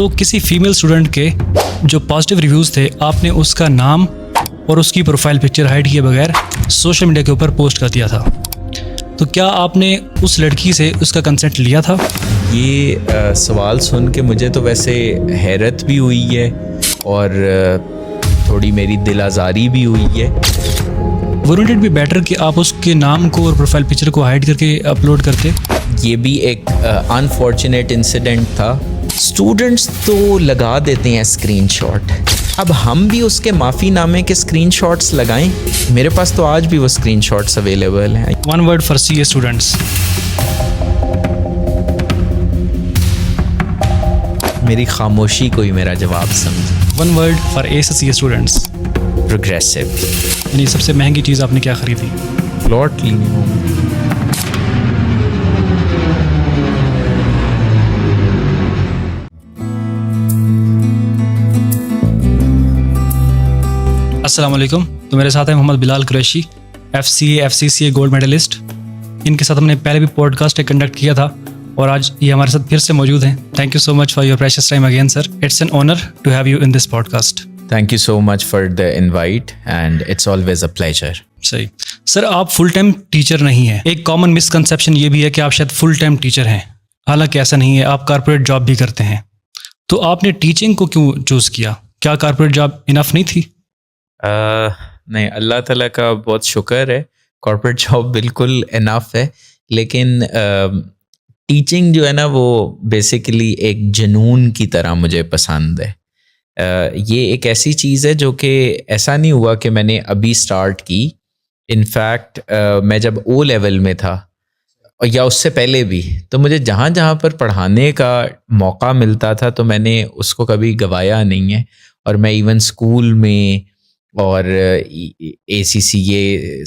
تو کسی female student کے جو پازیٹیو ریویوز تھے آپ نے اس کا نام اور اس کی پروفائل پکچر ہائڈ کیے بغیر سوشل میڈیا کے اوپر پوسٹ کر دیا تھا. تو کیا آپ نے اس لڑکی سے اس کا کنسنٹ لیا تھا؟ یہ سوال سن کے مجھے تو ویسے حیرت بھی ہوئی ہے اور تھوڑی میری دل آزاری بھی ہوئی ہے. وڈنٹ اٹ بی بیٹر کہ آپ اس کے نام کو اور پروفائل پکچر کو ہائڈ کر کے اپلوڈ کرتے؟ یہ بھی ایک انفارچونیٹ انسیڈنٹ تھا. اسٹوڈنٹس تو لگا دیتے ہیں اسکرین شاٹ، اب ہم بھی اس کے معافی نامے کے اسکرین شاٹس لگائیں. میرے پاس تو آج بھی وہ اسکرین شاٹس اویلیبل ہیں. One word for C A students. میری خاموشی کو ہی میرا جواب سمجھ. One word for A C A students. Progressive. یعنی سب سے مہنگی چیز آپ نے کیا خریدی؟ پلاٹ لی ہوں. السلام علیکم. تو میرے ساتھ ہیں محمد Bilal Qureshi, FCA gold medalist. ان کے ساتھ ہم نے پہلے بھی پوڈ کاسٹ کنڈکٹ کیا تھا اور آج یہ ہمارے ساتھ پھر سے موجود ہیں. Thank you so much for your precious time again sir. It's an honour to have you in this podcast. Thank you so much for the invite and it's always a pleasure. صحیح sir, آپ full time teacher نہیں ہیں. ایک common misconception یہ بھی ہے کہ آپ شاید فل ٹائم ٹیچر ہیں، حالانکہ ایسا نہیں ہے. آپ کارپوریٹ جاب بھی کرتے ہیں. تو آپ نے ٹیچنگ کو کیوں چوز کیا؟ کیا کارپوریٹ جاب انف نہیں تھی؟ نہیں، اللہ تعالیٰ کا بہت شکر ہے، کارپوریٹ جاب بالکل انف ہے. لیکن ٹیچنگ جو ہے نا وہ بیسیکلی ایک جنون کی طرح مجھے پسند ہے. یہ ایک ایسی چیز ہے جو کہ ایسا نہیں ہوا کہ میں نے ابھی سٹارٹ کی. انفیکٹ میں جب او لیول میں تھا یا اس سے پہلے بھی، تو مجھے جہاں جہاں پر پڑھانے کا موقع ملتا تھا تو میں نے اس کو کبھی گوایا نہیں ہے. اور میں ایون اسکول میں اور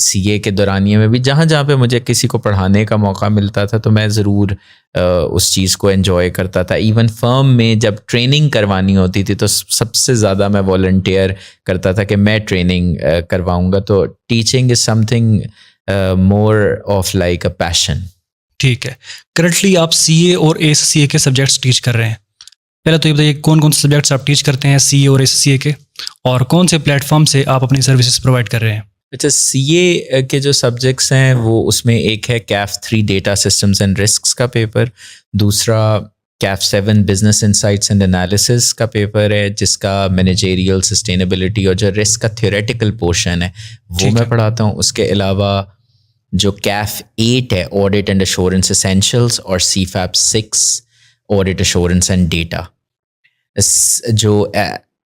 CA کے دورانیے میں بھی جہاں جہاں پہ مجھے کسی کو پڑھانے کا موقع ملتا تھا تو میں ضرور اس چیز کو انجوائے کرتا تھا. ایون فرم میں جب ٹریننگ کروانی ہوتی تھی تو سب سے زیادہ میں والنٹیئر کرتا تھا کہ میں ٹریننگ کرواؤں گا. تو teaching is some thing more of like a passion. ٹھیک ہے. کرنٹلی آپ CA اور ACCA کے سبجیکٹس ٹیچ کر رہے ہیں. پہلے تو یہ بتائیے کون کون سے سبجیکٹس آپ ٹیچ کرتے ہیں CA اور ACCA کے، اور کون سے پلیٹ فارم سے آپ اپنی سروسز پرووائڈ کر رہے ہیں؟ اچھا، CA کے جو سبجیکٹس ہیں وہ اس میں ایک ہے CAF 3 data systems and risks کا پیپر، دوسرا CAF 7 business insights and analysis کا پیپر ہے جس کا مینیجریل سسٹینیبلٹی اور جو رسک کا تھیوریٹیکل پورشن ہے وہ میں پڑھاتا ہوں. اس کے علاوہ جو CAF 8 ہے آڈٹ اینڈ ایشورنس اسینشلس، اور CFAP 6 audit assurance and data. جو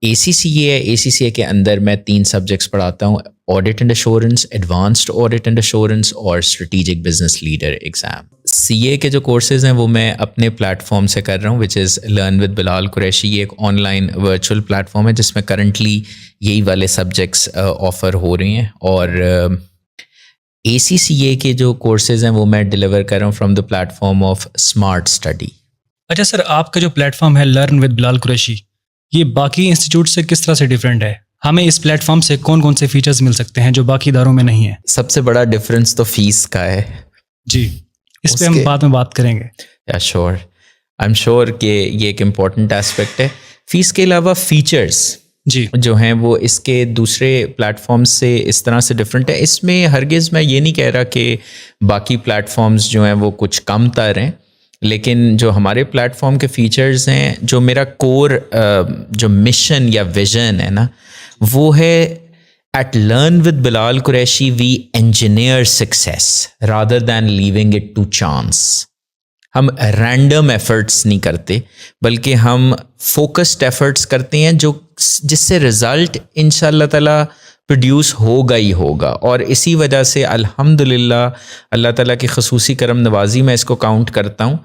ACCA ہے، ACCA کے اندر میں 3 سبجیکٹس پڑھاتا ہوں: audit and assurance, advanced audit and assurance, اور strategic business leader exam. CA کے جو کورسز ہیں وہ میں اپنے پلیٹ فارم سے کر رہا ہوں وچ is learn with Bilal Qureshi. یہ ایک on line virtual plate form ہے جس میں کرنٹلی یہی والے سبجیکٹس آفر ہو رہے ہیں. اور ACCA کے جو کورسز ہیں وہ میں ڈلیور کر رہا ہوں from the plate form of smart study. اچھا سر، آپ کا جو پلیٹ فارم ہے لرن ود بلال قریشی، یہ باقی انسٹیٹیوٹ سے کس طرح سے ڈیفرنٹ ہے؟ ہمیں اس پلیٹ فارم سے کون کون سے فیچرز مل سکتے ہیں جو باقی اداروں میں نہیں ہیں؟ سب سے بڑا ڈفرینس تو فیس کا ہے. جی، اس پہ ہم بعد میں بات کریں گے. شیور، آئی ایم شیور کہ یہ ایک امپورٹنٹ ایسپیکٹ ہے. فیس کے علاوہ فیچرز جی جو ہیں وہ اس کے دوسرے پلیٹ فارمز سے اس طرح سے ڈفرینٹ ہے. اس میں ہرگز میں یہ نہیں کہہ رہا کہ باقی پلیٹ فارمز جو ہیں وہ کچھ کم تر ہیں، لیکن جو ہمارے پلیٹ فارم کے فیچرز ہیں، جو میرا کور جو مشن یا ویژن ہے نا وہ ہے at learn with Bilal Qureshi we engineer success rather than leaving it to chance. ہم رینڈم ایفرٹس نہیں کرتے بلکہ ہم فوکسڈ ایفرٹس کرتے ہیں جس سے رزلٹ انشاء اللہ تعالیٰ پروڈیوس ہوگا ہی ہوگا. اور اسی وجہ سے الحمدللہ اللہ تعالیٰ کی خصوصی کرم نوازی میں اس کو کاؤنٹ کرتا ہوں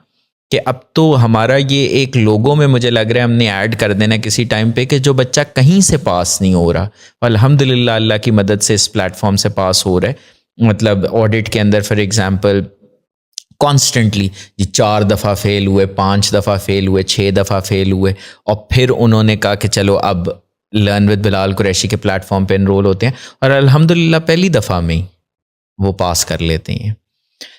کہ اب تو ہمارا یہ ایک لوگو میں مجھے لگ رہا ہے ہم نے ایڈ کر دینا کسی ٹائم پہ کہ جو بچہ کہیں سے پاس نہیں ہو رہا الحمدللہ اللہ کی مدد سے اس پلیٹ فارم سے پاس ہو رہا ہے. مطلب آڈٹ کے اندر فار ایگزامپل کانسٹنٹلی 4 دفعہ فیل ہوئے، 5 دفعہ فیل ہوئے، 6 دفعہ فیل ہوئے، اور پھر انہوں نے کہا کہ چلو اب لرن ود بلال قریشی کے پلیٹ فارم پہ انرول ہوتے ہیں اور الحمدللہ پہلی دفعہ میں ہی وہ پاس کر لیتے ہیں.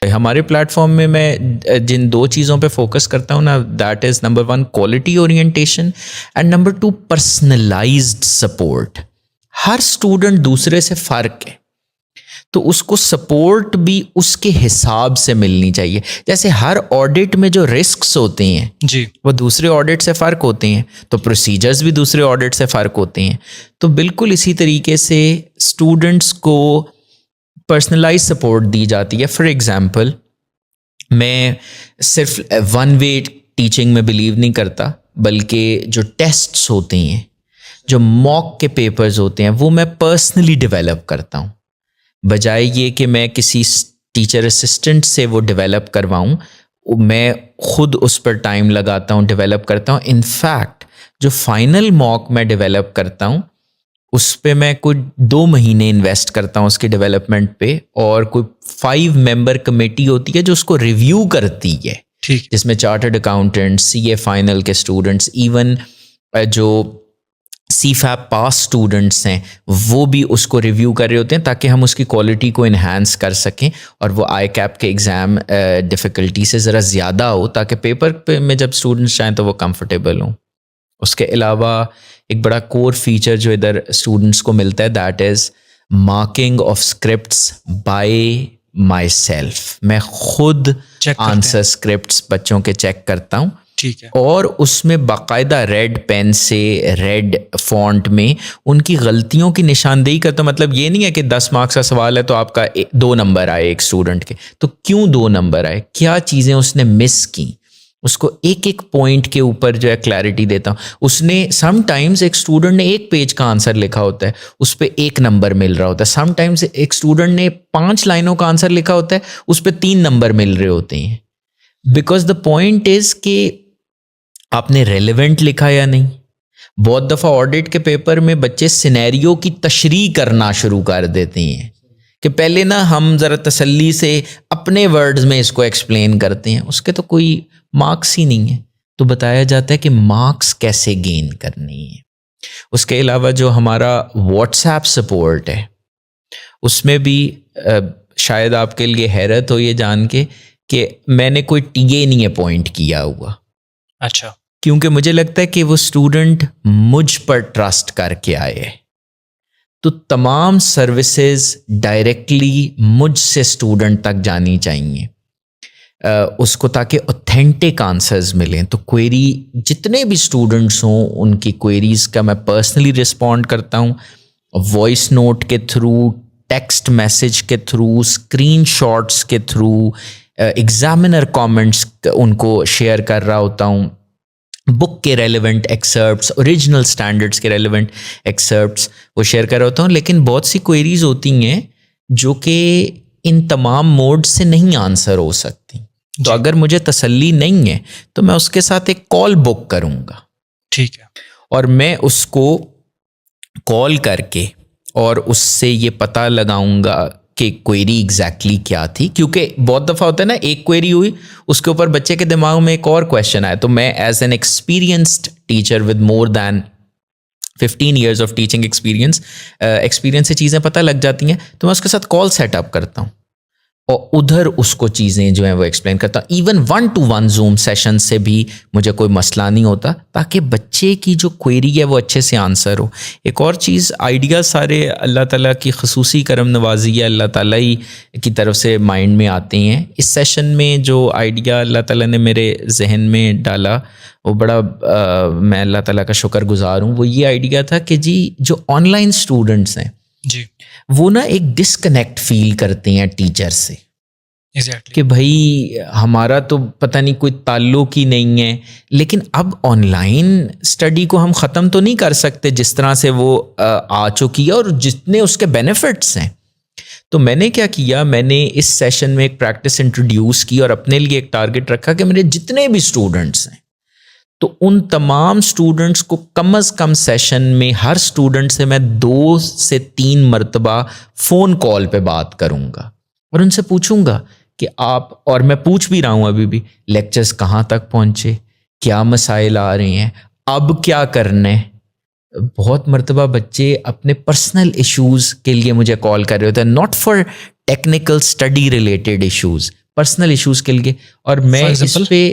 ہمارے پلیٹ فارم میں جن 2 چیزوں پہ فوکس کرتا ہوں نا, that is number 1 quality orientation and number 2 personalised support. Hare student دوسرے سے فرق ہے, تو اس کو سپورٹ بھی اس کے حساب سے ملنی چاہیے. جیسے ہر آڈٹ میں جو رسکس ہوتے ہیں جی وہ دوسرے آڈٹ سے فرق ہوتے ہیں, تو پروسیجرز بھی دوسرے آڈٹ سے فرق ہوتے ہیں. تو بالکل اسی طریقے سے اسٹوڈنٹس کو پرسنلائز سپورٹ دی جاتی ہے. فار ایگزامپل, میں صرف 1 وے ٹیچنگ میں بلیو نہیں کرتا, بلکہ جو ٹیسٹس ہوتے ہیں, جو موک کے پیپرز ہوتے ہیں, وہ میں پرسنلی ڈیولپ کرتا ہوں, بجائے یہ کہ میں کسی ٹیچر اسسٹنٹ سے وہ ڈیولپ کرواؤں. میں خود اس پر ٹائم لگاتا ہوں, ڈیولپ کرتا ہوں. انفیکٹ جو فائنل موک میں ڈیولپ کرتا ہوں اس پہ میں کوئی 2 مہینے انویسٹ کرتا ہوں اس کی ڈیولپمنٹ پہ, اور کوئی 5 ممبر کمیٹی ہوتی ہے جو اس کو ریویو کرتی ہے, جس میں چارٹرڈ اکاؤنٹنٹ, CA فائنل کے اسٹوڈنٹس, ایون جو CFAP پاس اسٹوڈنٹس ہیں وہ بھی اس کو ریویو کر رہے ہوتے ہیں, تاکہ ہم اس کی کوالٹی کو انہینس کر سکیں اور وہ ICAP کے ایگزام ڈیفیکلٹی سے ذرا زیادہ ہو, تاکہ پیپر پہ میں جب اسٹوڈنٹس جائیں تو وہ کمفرٹیبل ہوں. اس کے علاوہ ایک بڑا کور فیچر جو ادھر اسٹوڈنٹس کو ملتا ہے, that is marking of scripts by my self. میں خود آنسر اسکرپٹس بچوں کے چیک کرتا ہوں, ٹھیک ہے, اور اس میں باقاعدہ ریڈ پین سے ریڈ فونٹ میں ان کی غلطیوں کی نشاندہی کرتا ہوں. مطلب یہ نہیں ہے کہ 10 مارکس کا سوال ہے تو آپ کا 2 نمبر آئے ایک اسٹوڈنٹ کے, تو کیوں 2 نمبر آئے, کیا چیزیں اس نے مس کی, اس کو ایک پوائنٹ کے اوپر جو ہے کلیئرٹی دیتا ہوں. اس نے سم ٹائمز ایک اسٹوڈنٹ نے 1 پیج کا آنسر لکھا ہوتا ہے, اس پہ 1 نمبر مل رہا ہوتا ہے. سم ٹائمز ایک اسٹوڈنٹ نے 5 لائنوں کا آنسر لکھا ہوتا ہے, اس پہ 3 نمبر مل رہے ہوتے ہیں. بیکاز دا پوائنٹ از کہ آپ نے ریلیونٹ لکھا یا نہیں. بہت دفعہ آڈٹ کے پیپر میں بچے سینیریو کی تشریح کرنا شروع کر دیتے ہیں کہ پہلے نا ہم ذرا تسلی سے اپنے ورڈز میں اس کو ایکسپلین کرتے ہیں, اس کے تو کوئی مارکس ہی نہیں ہے. تو بتایا جاتا ہے کہ مارکس کیسے گین کرنی ہے. اس کے علاوہ جو ہمارا واٹس ایپ سپورٹ ہے, اس میں بھی شاید آپ کے لیے حیرت ہو یہ جان کے کہ میں نے کوئی ٹی اے نہیں اپوائنٹ کیا ہوا. اچھا, کیونکہ مجھے لگتا ہے کہ وہ اسٹوڈنٹ مجھ پر ٹرسٹ کر کے آئے, تو تمام سروسز ڈائریکٹلی مجھ سے اسٹوڈنٹ تک جانی چاہیے اس کو, تاکہ اوتھینٹک آنسرز ملیں. تو کوئری جتنے بھی اسٹوڈنٹس ہوں ان کی کوئریز کا میں پرسنلی رسپونڈ کرتا ہوں, وائس نوٹ کے تھرو, ٹیکسٹ میسج کے تھرو, اسکرین شاٹس کے تھرو, ایگزامنر کامنٹس ان کو شیئر کر رہا ہوتا ہوں, بک کے ریلیونٹ ایکسرپٹس, اوریجنل اسٹینڈرڈس کے ریلیونٹ ایکسرپٹس وہ شیئر کر رہا ہوتا ہوں. لیکن بہت سی کوئریز ہوتی ہیں جو کہ ان تمام موڈ سے نہیں آنسر ہو سکتی, تو اگر مجھے تسلی نہیں ہے تو میں اس کے ساتھ ایک کال بک کروں گا. ٹھیک ہے, اور میں اس کو کال کر کے اور اس سے یہ پتہ لگاؤں گا کہ کوئری ایگزیکٹلی کیا تھی. کیونکہ بہت دفعہ ہوتا ہے نا, ایک کوئری ہوئی اس کے اوپر بچے کے دماغ میں ایک اور کویشچن آیا, تو میں as an experienced teacher with more than 15 years of teaching experience سے چیزیں پتہ لگ جاتی ہیں, تو میں اس کے ساتھ کال سیٹ اپ کرتا ہوں اور ادھر اس کو چیزیں جو ہیں وہ ایکسپلین کرتا ہوں. ایون 1-to-1 زوم سیشن سے بھی مجھے کوئی مسئلہ نہیں ہوتا, تاکہ بچے کی جو کوئری ہے وہ اچھے سے آنسر ہو. ایک اور چیز, آئیڈیا سارے اللہ تعالیٰ کی خصوصی کرم نوازی ہے, اللہ تعالیٰ ہی کی طرف سے مائنڈ میں آتے ہیں. اس سیشن میں جو آئیڈیا اللہ تعالیٰ نے میرے ذہن میں ڈالا وہ بڑا میں اللہ تعالیٰ کا شکر گزار ہوں. وہ یہ آئیڈیا تھا کہ جی جو آن لائن اسٹوڈنٹس ہیں جی, وہ نا ایک ڈسکنیکٹ فیل کرتے ہیں ٹیچر سے, exactly. کہ بھائی ہمارا تو پتہ نہیں کوئی تعلق ہی نہیں ہے. لیکن اب آن لائن اسٹڈی کو ہم ختم تو نہیں کر سکتے جس طرح سے وہ آ چکی ہے اور جتنے اس کے بینیفٹس ہیں. تو میں نے کیا کیا, میں نے اس سیشن میں ایک پریکٹس انٹروڈیوس کی اور اپنے لیے ایک ٹارگٹ رکھا کہ میرے جتنے بھی اسٹوڈنٹس ہیں تو ان تمام اسٹوڈنٹس کو کم از کم سیشن میں ہر اسٹوڈنٹ سے میں 2 سے 3 مرتبہ فون کال پہ بات کروں گا اور ان سے پوچھوں گا کہ آپ, اور میں پوچھ بھی رہا ہوں ابھی بھی, لیکچرز کہاں تک پہنچے, کیا مسائل آ رہے ہیں, اب کیا کرنا ہے. بہت مرتبہ بچے اپنے پرسنل ایشوز کے لیے مجھے کال کر رہے ہوتے ہیں, not for technical study related issues, personal issues کے لیے. اور میں اس پہ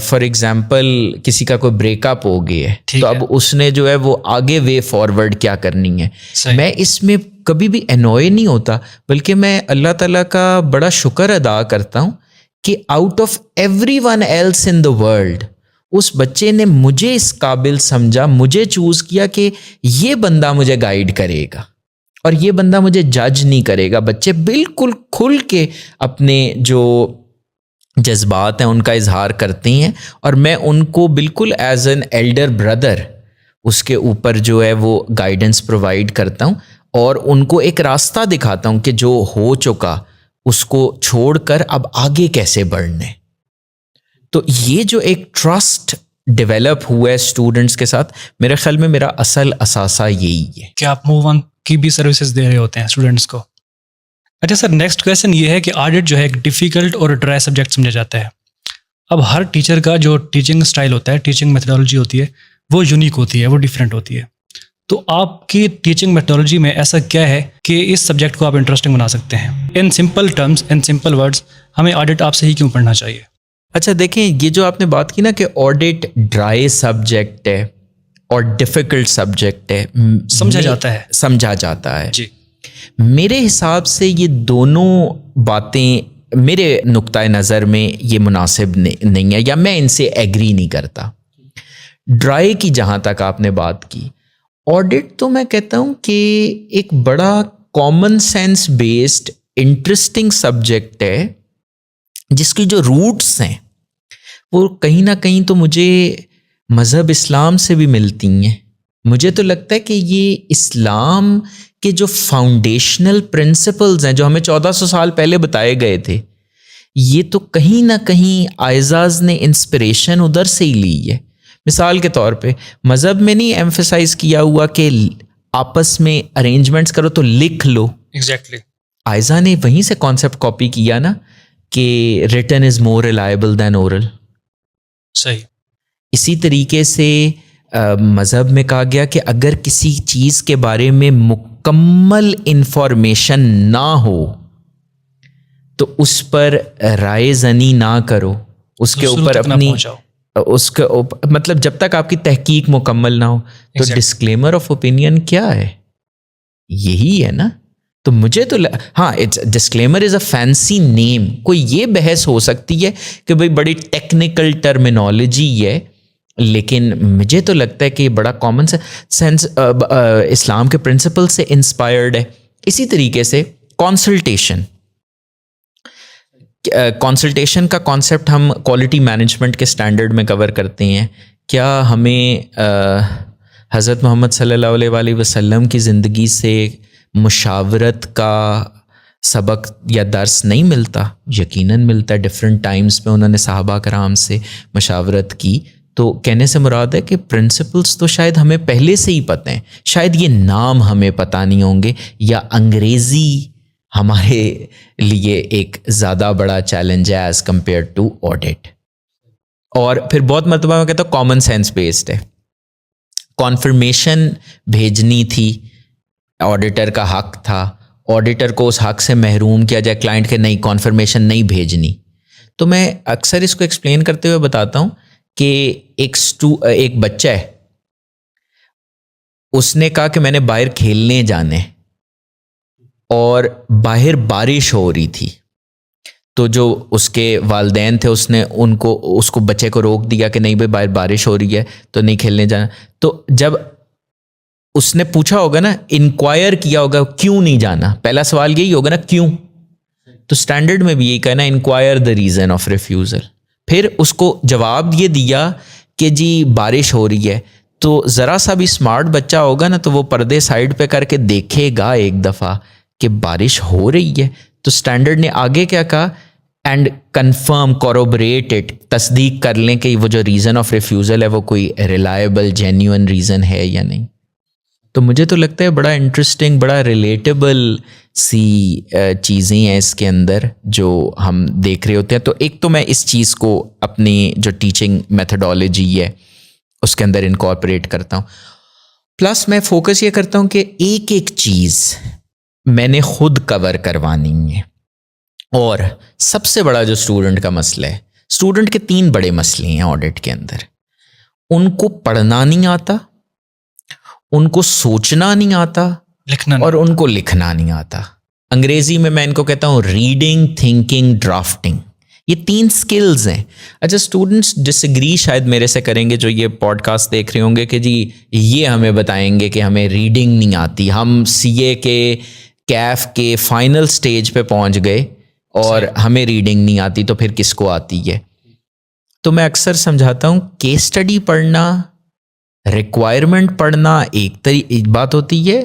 فار ایگزامپل کسی کا کوئی بریک اپ ہو گیا ہے تو اب اس نے جو ہے وہ آگے وے فارورڈ کیا کرنی ہے, میں اس میں کبھی بھی انوائے نہیں ہوتا, بلکہ میں اللہ تعالیٰ کا بڑا شکر ادا کرتا ہوں کہ out of everyone else in the world اس بچے نے مجھے اس قابل سمجھا, مجھے چوز کیا کہ یہ بندہ مجھے گائیڈ کرے گا اور یہ بندہ مجھے جج نہیں کرے گا. بچے بالکل کھل کے اپنے جو جذبات ہیں ان کا اظہار کرتے ہیں, اور میں ان کو بالکل ایز این ایلڈر بردر اس کے اوپر جو ہے وہ گائیڈنس پرووائڈ کرتا ہوں, اور ان کو ایک راستہ دکھاتا ہوں کہ جو ہو چکا اس کو چھوڑ کر اب آگے کیسے بڑھنے. تو یہ جو ایک ٹرسٹ ڈیولپ ہوا ہے اسٹوڈنٹس کے ساتھ, میرے خیال میں میرا اصل اثاثہ یہی ہے کہ آپ موو آن کی بھی سروسز دے رہے ہوتے ہیں اسٹوڈنٹس کو. اچھا سر, نیکسٹ کویشچن یہ ہے کہ آڈٹ جو ہے ایک ڈیفیکلٹ اور ڈرائی سبجیکٹ سمجھا جاتا ہے. اب ہر ٹیچر کا جو ٹیچنگ اسٹائل ہوتا ہے, ٹیچنگ میتھڈالوجی ہوتی ہے, وہ یونیک ہوتی ہے, وہ ڈفرینٹ ہوتی ہے. تو آپ کی ٹیچنگ میتھڈالوجی میں ایسا کیا ہے کہ اس سبجیکٹ کو آپ انٹرسٹنگ بنا سکتے ہیں؟ ان سمپل ٹرمز, ان سمپل ورڈز, ہمیں آڈٹ آپ سے ہی کیوں پڑھنا چاہیے؟ اچھا دیکھیں, یہ جو آپ نے بات کی نا کہ آڈٹ ڈرائی سبجیکٹ ہے اور ڈیفیکلٹ سبجیکٹ ہے, سمجھا جاتا ہے جی. میرے حساب سے یہ دونوں باتیں میرے نقطۂ نظر میں یہ مناسب نہیں ہے, یا میں ان سے ایگری نہیں کرتا. ڈرائی کی جہاں تک آپ نے بات کی, آڈٹ تو میں کہتا ہوں کہ ایک بڑا common sense based interesting subject ہے, جس کی جو روٹس ہیں وہ کہیں نہ کہیں تو مجھے مذہب اسلام سے بھی ملتی ہیں. مجھے تو لگتا ہے کہ یہ اسلام کے جو فاؤنڈیشنل پرنسپلز ہیں جو ہمیں 1400 سال پہلے بتائے گئے تھے, یہ تو کہیں نہ کہیں آئزاز نے انسپریشن ادھر سے ہی لی ہے. مثال کے طور پہ مذہب میں نہیں ایمفیسائز کیا ہوا کہ آپس میں ارینجمنٹس کرو تو لکھ لو, ایگزیکٹلی آئزا نے وہیں سے کانسیپٹ کاپی کیا نا کہ ریٹن از مور ریلائبل دین اورل. صحیح. اسی طریقے سے مذہب میں کہا گیا کہ اگر کسی چیز کے بارے میں مکمل انفارمیشن نہ ہو تو اس پر رائے زنی نہ کرو, اس کے اوپر اپنی اس کے مطلب جب تک آپ کی تحقیق مکمل نہ ہو. تو ڈسکلیمر آف اوپینین کیا ہے؟ یہی ہے نا. تو مجھے تو ہاں ڈسکلیمر از اے فینسی نیم. کوئی یہ بحث ہو سکتی ہے کہ بھائی بڑی ٹیکنیکل ٹرمینالوجی ہے, لیکن مجھے تو لگتا ہے کہ یہ بڑا کامن سینس اسلام کے پرنسپل سے انسپائرڈ ہے. اسی طریقے سے کانسلٹیشن کا کانسیپٹ ہم کوالٹی مینجمنٹ کے اسٹینڈرڈ میں کور کرتے ہیں. کیا ہمیں حضرت محمد صلی اللہ علیہ وسلم کی زندگی سے مشاورت کا سبق یا درس نہیں ملتا؟ یقیناً ملتا ہے. ڈفرینٹ ٹائمز پہ انہوں نے صحابہ کرام سے مشاورت کی. تو کہنے سے مراد ہے کہ پرنسپلز تو شاید ہمیں پہلے سے ہی پتہ ہیں, شاید یہ نام ہمیں پتہ نہیں ہوں گے, یا انگریزی ہمارے لیے ایک زیادہ بڑا چیلنج ہے ایز کمپیئر ٹو آڈٹ. اور پھر بہت مرتبہ میں کہتا ہوں کامن سینس بیسڈ ہے. کانفرمیشن بھیجنی تھی, آڈیٹر کا حق تھا, آڈیٹر کو اس حق سے محروم کیا جائے کلائنٹ کے نہیں کانفرمیشن نہیں بھیجنی. تو میں اکثر اس کو ایکسپلین کرتے ہوئے بتاتا ہوں کہ ایک بچہ ہے, اس نے کہا کہ میں نے باہر کھیلنے جانے, اور باہر بارش ہو رہی تھی. تو جو اس کے والدین تھے اس نے اس کو بچے کو روک دیا کہ نہیں بھائی باہر بارش ہو رہی ہے تو نہیں کھیلنے جانا. تو جب اس نے پوچھا ہوگا نا, انکوائر کیا ہوگا کیوں نہیں جانا, پہلا سوال یہی ہوگا نا کیوں. تو اسٹینڈرڈ میں بھی یہی کہنا inquire the reason of refusal. پھر اس کو جواب یہ دیا کہ جی بارش ہو رہی ہے. تو ذرا سا بھی اسمارٹ بچہ ہوگا نا تو وہ پردے سائڈ پہ کر کے دیکھے گا ایک دفعہ کہ بارش ہو رہی ہے. تو اسٹینڈرڈ نے آگے کیا کہا, اینڈ کنفرم کوروبریٹ اٹ, تصدیق کر لیں کہ وہ جو ریزن آف ریفیوزل ہے وہ کوئی ریلائبل جینیون ریزن ہے یا نہیں. تو مجھے تو لگتا ہے بڑا انٹرسٹنگ, بڑا ریلیٹیبل سی چیزیں ہیں اس کے اندر جو ہم دیکھ رہے ہوتے ہیں. تو ایک تو میں اس چیز کو اپنی جو ٹیچنگ میتھڈالوجی ہے اس کے اندر انکارپوریٹ کرتا ہوں. پلس میں فوکس یہ کرتا ہوں کہ ایک ایک چیز میں نے خود کور کروانی ہے. اور سب سے بڑا جو اسٹوڈنٹ کا مسئلہ ہے، اسٹوڈنٹ کے 3 بڑے مسئلے ہیں آڈٹ کے اندر. ان کو پڑھنا نہیں آتا، ان کو سوچنا نہیں آتا، لکھنا اور ان کو لکھنا نہیں آتا. انگریزی میں ان کو کہتا ہوں ریڈنگ، تھنکنگ، ڈرافٹنگ. یہ 3 سکلز ہیں. اچھا، اسٹوڈنٹس ڈس ایگری شاید میرے سے کریں گے جو یہ پوڈ کاسٹ دیکھ رہے ہوں گے کہ جی یہ ہمیں بتائیں گے کہ ہمیں ریڈنگ نہیں آتی، ہم CA کے کیف کے فائنل سٹیج پہ پہنچ گئے اور ہمیں ریڈنگ نہیں آتی، تو پھر کس کو آتی ہے؟ تو میں اکثر سمجھاتا ہوں کیس اسٹڈی پڑھنا، ریکوائرمنٹ پڑھنا ایک بات ہوتی ہے،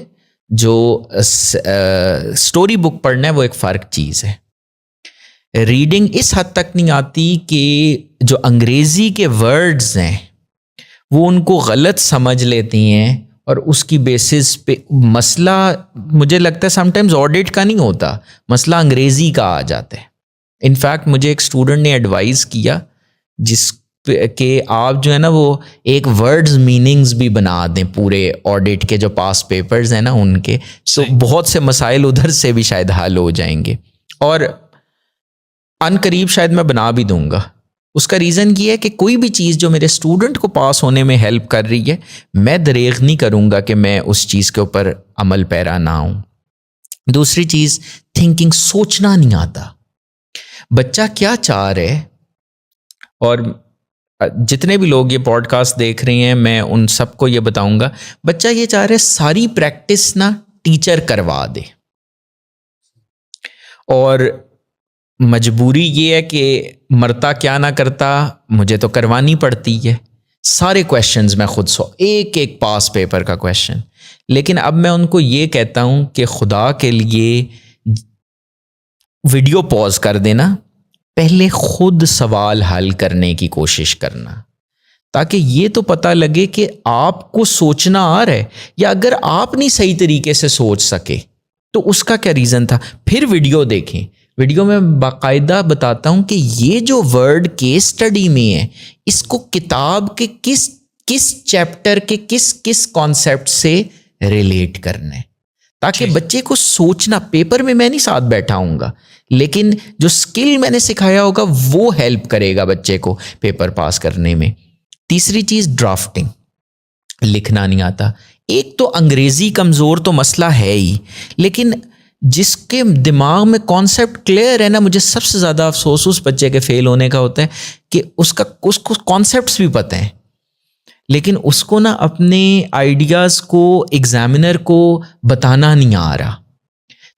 جو اسٹوری بک پڑھنا ہے وہ ایک فرق چیز ہے. ریڈنگ اس حد تک نہیں آتی کہ جو انگریزی کے ورڈز ہیں وہ ان کو غلط سمجھ لیتی ہیں، اور اس کی بیسس پہ مسئلہ مجھے لگتا ہے سم ٹائمز آڈٹ کا نہیں ہوتا، مسئلہ انگریزی کا آ جاتا ہے. انفیکٹ مجھے ایک اسٹوڈنٹ نے ایڈوائز کیا جس کہ آپ جو ہے نا وہ ایک ورڈز میننگز بھی بنا دیں پورے آڈٹ کے جو پاس پیپرز ہیں نا ان کے، تو بہت سے مسائل ادھر سے بھی شاید حل ہو جائیں گے. اور ان قریب شاید میں بنا بھی دوں گا. اس کا ریزن یہ ہے کہ کوئی بھی چیز جو میرے اسٹوڈنٹ کو پاس ہونے میں ہیلپ کر رہی ہے، میں دریغ نہیں کروں گا کہ میں اس چیز کے اوپر عمل پیرا نہ ہوں. دوسری چیز، تھنکنگ، سوچنا نہیں آتا. بچہ کیا چاہ رہے، اور جتنے بھی لوگ یہ پوڈ کاسٹ دیکھ رہے ہیں میں ان سب کو یہ بتاؤں گا، بچہ یہ چاہ رہے ساری پریکٹس نا ٹیچر کروا دے، اور مجبوری یہ ہے کہ مرتا کیا نہ کرتا، مجھے تو کروانی پڑتی ہے. سارے کویشچنز میں خود ایک پاس پیپر کا کویشچن. لیکن اب میں ان کو یہ کہتا ہوں کہ خدا کے لیے ویڈیو پاز کر دینا، پہلے خود سوال حل کرنے کی کوشش کرنا، تاکہ یہ تو پتہ لگے کہ آپ کو سوچنا آ رہا ہے، یا اگر آپ نہیں صحیح طریقے سے سوچ سکے تو اس کا کیا ریزن تھا. پھر ویڈیو دیکھیں. ویڈیو میں باقاعدہ بتاتا ہوں کہ یہ جو ورڈ کیس اسٹڈی میں ہے، اس کو کتاب کے کس چیپٹر کے کس کانسیپٹ سے ریلیٹ کرنا ہے، تاکہ بچے کو سوچنا. پیپر میں نہیں ساتھ بیٹھا ہوں گا، لیکن جو سکل میں نے سکھایا ہوگا وہ ہیلپ کرے گا بچے کو پیپر پاس کرنے میں. تیسری چیز، ڈرافٹنگ. لکھنا نہیں آتا. ایک تو انگریزی کمزور تو مسئلہ ہے ہی، لیکن جس کے دماغ میں کانسیپٹ کلیئر ہے نا، مجھے سب سے زیادہ افسوس اس بچے کے فیل ہونے کا ہوتا ہے کہ اس کو کانسیپٹس بھی پتہ ہیں، لیکن اس کو نا اپنے آئیڈیاز کو ایگزامینر کو بتانا نہیں آ رہا.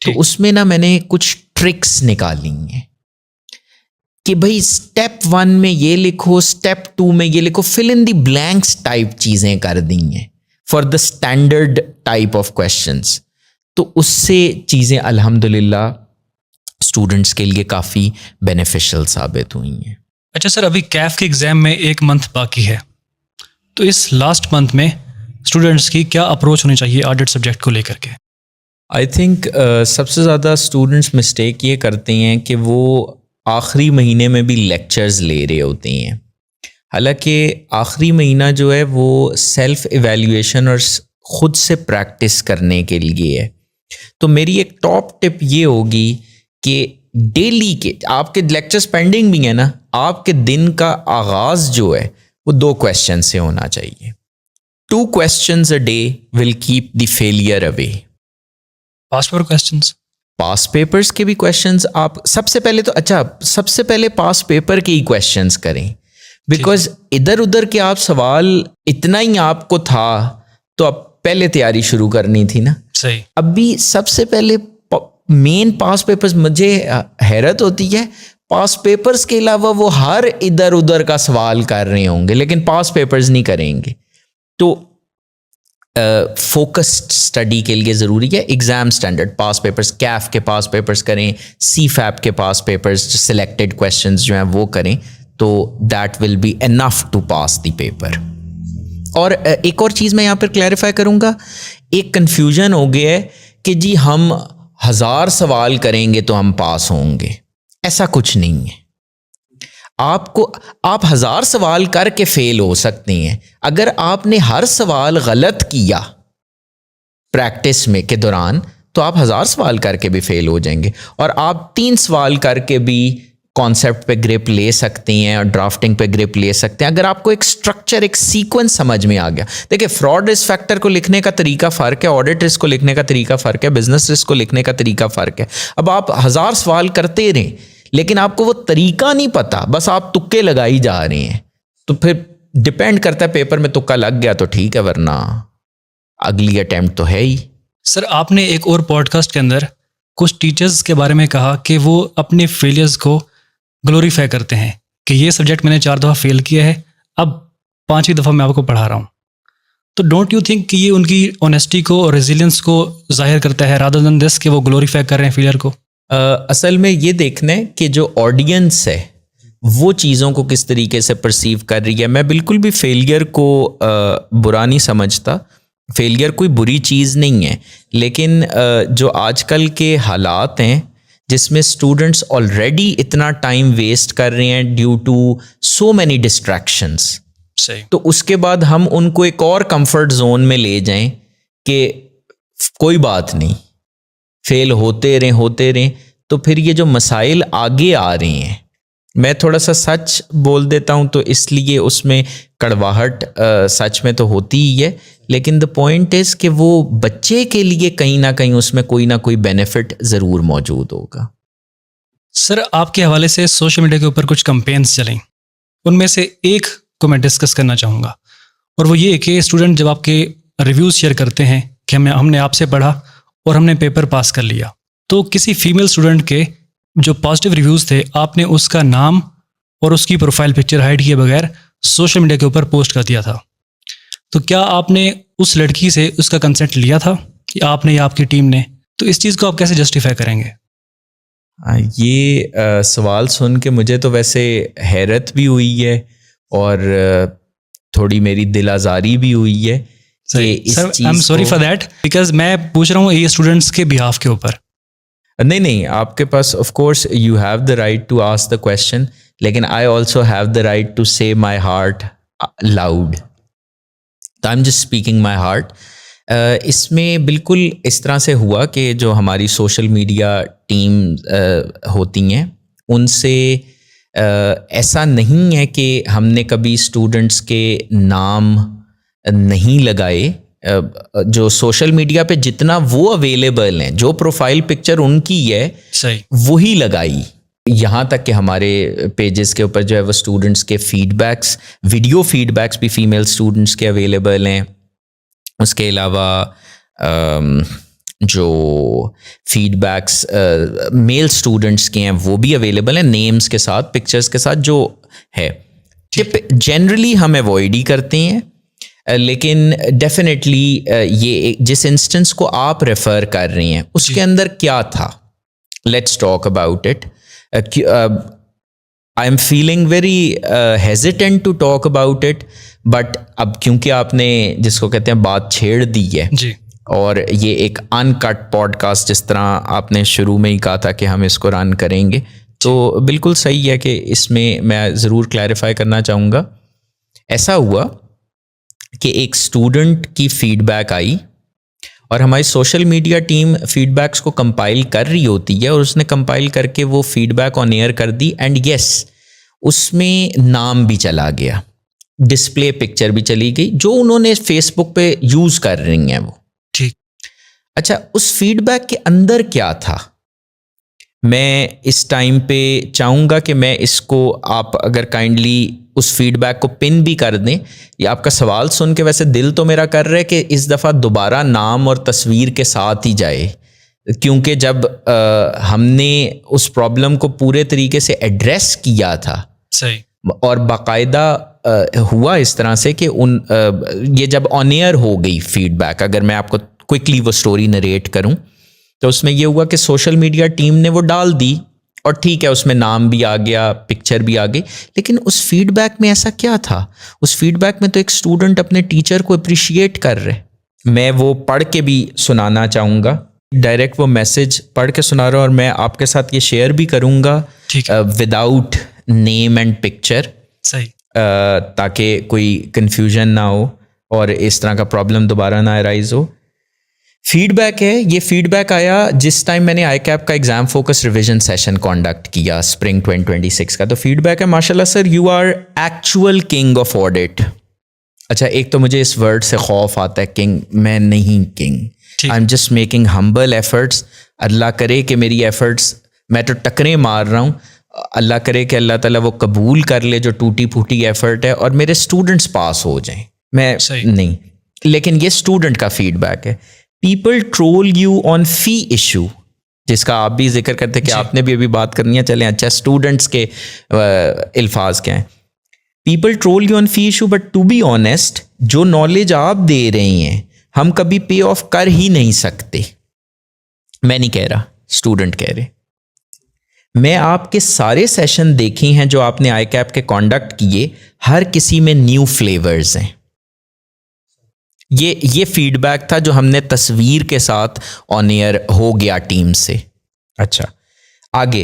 تو اس میں نا میں نے کچھ ٹرکس نکالی ہیں کہ بھائی اسٹیپ 1 میں یہ لکھو، اسٹیپ 2 میں یہ لکھو، فل ان دی بلینکس ٹائپ چیزیں کر دی ہیں for the standard type of questions. تو اس سے چیزیں الحمدللہ اسٹوڈنٹس کے لیے کافی بینیفیشل ثابت ہوئی ہیں. اچھا سر، ابھی کیف کے ایگزام میں 1 منتھ باقی ہے، تو اس لاسٹ منتھ میں اسٹوڈنٹس کی کیا اپروچ ہونی چاہیے آڈٹ سبجیکٹ کو لے کر کے؟ آئی تھنک سب سے زیادہ اسٹوڈنٹس مسٹیک یہ کرتے ہیں کہ وہ آخری مہینے میں بھی لیکچرز لے رہے ہوتے ہیں. حالانکہ آخری مہینہ جو ہے وہ سیلف ایویلیویشن اور خود سے پریکٹس کرنے کے لیے ہے. تو میری ایک ٹاپ ٹپ یہ ہوگی کہ ڈیلی کے آپ کے لیکچرز پینڈنگ بھی ہیں نا، آپ کے دن کا آغاز جو ہے وہ 2 کویشچن سے ہونا چاہیے. 2 questions a day will keep the failure away. Pass paper questions, pass papers کے بھی کویشچنز آپ سب سے پہلے پاس پیپر کے ہی کویشچنز کریں، بیکاز ادھر ادھر کے آپ سوال اتنا ہی آپ کو تھا تو اب پہلے تیاری شروع کرنی تھی نا. صحیح. اب بھی سب سے پہلے مین پاس پیپرز، مجھے حیرت ہوتی ہے پاس پیپرز کے علاوہ وہ ہر ادھر ادھر کا سوال کر رہے ہوں گے لیکن پاس پیپرز نہیں کریں گے. تو فوکسڈ اسٹڈی کے لیے ضروری ہے ایگزام اسٹینڈرڈ پاس پیپرز، کیف کے پاس پیپرز کریں، سی فیپ کے پاس پیپرز سلیکٹڈ کویشچنز جو ہیں وہ کریں، تو that will be enough to pass the paper. اور ایک اور چیز میں یہاں پر کلیریفائی کروں گا، ایک کنفیوژن ہو گیا ہے کہ جی ہم 1000 سوال کریں گے تو ہم پاس ہوں گے. ایسا کچھ نہیں ہے. آپ 1000 سوال کر کے فیل ہو سکتے ہیں. اگر آپ نے ہر سوال غلط کیا پریکٹس میں کے دوران تو آپ 1000 سوال کر کے بھی فیل ہو جائیں گے, اور آپ 3 سوال کر کے بھی کانسیپٹ پہ گرپ لے سکتے ہیں اور ڈرافٹنگ پہ گرپ لے سکتے ہیں اگر آپ کو ایک سٹرکچر, ایک سیکوینس سمجھ میں آ گیا. دیکھیں, فراڈ رسک فیکٹر کو لکھنے کا طریقہ فرق ہے, آڈٹ رسک کو لکھنے کا طریقہ فرق ہے, بزنس رسک کو لکھنے کا طریقہ فرق ہے. اب آپ 1000 سوال کرتے رہیں لیکن آپ کو وہ طریقہ نہیں پتا, بس آپ تکے لگائی جا رہے ہیں, تو پھر ڈپینڈ کرتا ہے پیپر میں تکا لگ گیا تو ٹھیک ہے, ورنہ اگلی اٹیمپٹ تو ہے ہی. سر, آپ نے ایک اور پوڈ کاسٹ کے اندر کچھ ٹیچرز کے بارے میں کہا کہ وہ اپنے فیلیئرز کو گلوریفائی کرتے ہیں کہ یہ سبجیکٹ میں نے 4 دفعہ فیل کیا ہے, اب 5ویں دفعہ میں آپ کو پڑھا رہا ہوں. تو ڈونٹ یو تھنک کہ یہ ان کی آنیسٹی کو اور ریزیلینس کو ظاہر کرتا ہے رادر دین دس کہ وہ گلوریفائی کر رہے ہیں فیلئر کو؟ اصل میں یہ دیکھنا ہے کہ جو آڈینس ہے وہ چیزوں کو کس طریقے سے پرسیو کر رہی ہے. میں بالکل بھی فیلئر کو برا نہیں سمجھتا, فیلئر کوئی بری چیز نہیں ہے, لیکن جو آج کل کے حالات ہیں جس میں اسٹوڈنٹس آلریڈی اتنا ٹائم ویسٹ کر رہے ہیں due to so many distractions, تو اس کے بعد ہم ان کو ایک اور کمفرٹ زون میں لے جائیں کہ کوئی بات نہیں, فیل ہوتے رہیں, تو پھر یہ جو مسائل آگے آ رہے ہیں, میں تھوڑا سا سچ بول دیتا ہوں تو اس لیے اس میں کڑواہٹ سچ میں تو ہوتی ہی ہے, لیکن دا پوائنٹ از کہ وہ بچے کے لیے کہیں نہ کہیں اس میں کوئی نہ کوئی بینیفٹ ضرور موجود ہوگا. سر, آپ کے حوالے سے سوشل میڈیا کے اوپر کچھ کمپینس چلیں, ان میں سے ایک کو میں ڈسکس کرنا چاہوں گا, اور وہ یہ کہ اسٹوڈنٹ جب آپ کے ریویوز شیئر کرتے ہیں کہ ہم نے آپ سے پڑھا اور ہم نے پیپر پاس کر لیا, تو کسی فیمیل اسٹوڈنٹ کے جو پازیٹیو ریویوز تھے آپ نے اس کا نام اور اس کی پروفائل پکچر ہائڈ کیے بغیر سوشل میڈیا کے اوپر پوسٹ کر دیا تھا. تو کیا آپ نے اس لڑکی سے اس کا کنسنٹ لیا تھا کہ آپ نے یا آپ کی ٹیم نے؟ تو اس چیز کو آپ کیسے جسٹیفائی کریں گے؟ یہ سوال سن کے مجھے تو ویسے حیرت بھی ہوئی ہے اور تھوڑی میری دل آزاری بھی ہوئی ہے. Sir, I am sorry for that, because میں پوچھ رہا ہوں یہ اسٹوڈنٹس کے بہاف کے اوپر. نہیں, آپ کے پاس of course you have the right to ask the question, لیکن I also have the right to say my heart loud. تو I am just speaking my heart. اس میں بالکل اس طرح سے ہوا کہ جو ہماری سوشل میڈیا ٹیم ہوتی ہیں ان سے ایسا نہیں ہے کہ ہم نے کبھی اسٹوڈنٹس کے نام نہیں لگائے. جو سوشل میڈیا پہ جتنا وہ اویلیبل ہیں, جو پروفائل پکچر ان کی ہے وہی لگائی. یہاں تک کہ ہمارے پیجز کے اوپر جو ہے وہ اسٹوڈنٹس کے feedbacks, video feedbacks بھی فیمیل اسٹوڈنٹس کے اویلیبل ہیں. اس کے علاوہ جو فیڈ بیکس میل اسٹوڈنٹس کے ہیں وہ بھی اویلیبل ہیں, نیمز کے ساتھ, پکچرز کے ساتھ جو ہے. جنرلی ہم اوائڈ ہی کرتے ہیں, لیکن ڈیفینیٹلی یہ جس انسٹنس کو آپ ریفر کر رہی ہیں اس کے اندر کیا تھا, let's talk about it. I am feeling very hesitant to talk about it, but اب کیونکہ آپ نے جس کو کہتے ہیں بات چھیڑ دی ہے جی, اور یہ ایک ان کٹ پوڈ کاسٹ جس طرح آپ نے شروع میں ہی کہا تھا کہ ہم اس کو رن کریں گے, تو بالکل صحیح ہے کہ اس میں ضرور کلیریفائی کرنا چاہوں گا. ایسا ہوا کہ ایک اسٹوڈنٹ کی فیڈ بیک آئی اور ہماری social media team feedbacks کو کمپائل کر رہی ہوتی ہے, اور اس نے کمپائل کر کے وہ فیڈ بیک آن ایئر کر دی, اینڈ یس اس میں نام بھی چلا گیا, ڈسپلے پکچر بھی چلی گئی جو انہوں نے فیس بک پہ یوز کر رہی ہیں وہ. ٹھیک, اچھا, اس فیڈ بیک کے اندر کیا تھا میں اس ٹائم پہ چاہوں گا کہ میں اس کو آپ اگر کائنڈلی اس فیڈ بیک کو پن بھی کر دیں. یہ آپ کا سوال سن کے ویسے دل تو میرا کر رہا ہے کہ اس دفعہ دوبارہ نام اور تصویر کے ساتھ ہی جائے, کیونکہ جب ہم نے اس پرابلم کو پورے طریقے سے ایڈریس کیا تھا صحیح اور باقاعدہ ہوا اس طرح سے کہ یہ جب آن ایئر ہو گئی فیڈ بیک, اگر میں آپ کو کوئکلی وہ سٹوری نریٹ کروں تو اس میں یہ ہوا کہ سوشل میڈیا ٹیم نے وہ ڈال دی اور ٹھیک ہے اس میں نام بھی آ گیا, پکچر بھی آ گئی, لیکن اس فیڈ بیک میں ایسا کیا تھا؟ اس فیڈ بیک میں تو ایک اسٹوڈنٹ اپنے ٹیچر کو اپریشیٹ کر رہے. میں وہ پڑھ کے بھی سنانا چاہوں گا, ڈائریکٹ وہ میسج پڑھ کے سنا رہا ہوں, اور میں آپ کے ساتھ یہ شیئر بھی کروں گا وداؤٹ نیم اینڈ پکچر, تاکہ کوئی کنفیوژن نہ ہو اور اس طرح کا پرابلم دوبارہ نہ ارائز ہو. فیڈ بیک ہے, یہ فیڈ بیک آیا جس ٹائم میں نے آئی کیپ کا exam focus revision session conduct کیا اسپرنگ 2026 کا. تو فیڈ بیک ہے ماشاء اللہ sir you are actual king of audit. اچھا ایک تو مجھے اس ورڈ سے خوف آتا ہے کنگ, میں نہیں king, I am just making humble efforts. اللہ کرے کہ میری ایفرٹس, میں تو ٹکریں مار رہا ہوں, اللہ کرے کہ اللہ تعالیٰ وہ قبول کر لے جو ٹوٹی پھوٹی ایفرٹ ہے اور میرے اسٹوڈنٹس پاس ہو جائیں. میں نہیں, لیکن یہ اسٹوڈنٹ کا فیڈ بیک ہے. پیپل ٹرول یو آن فی ایشو, جس کا آپ بھی ذکر کرتے کہ آپ نے بھی ابھی بات کرنی ہے. چلیں اچھا اسٹوڈنٹس کے الفاظ کیا ہیں. پیپل ٹرول یو آن فی issue but to be honest جو نالج آپ دے رہی ہیں ہم کبھی پے آف کر ہی نہیں سکتے. میں نہیں کہہ رہا, اسٹوڈنٹ کہہ رہے. میں آپ کے سارے سیشن دیکھے ہیں جو آپ نے آئی کیپ کے کانڈکٹ کیے, ہر کسی میں نیو فلیورز ہیں. یہ فیڈ بیک تھا جو ہم نے تصویر کے ساتھ آن ایئر ہو گیا ٹیم سے. اچھا آگے.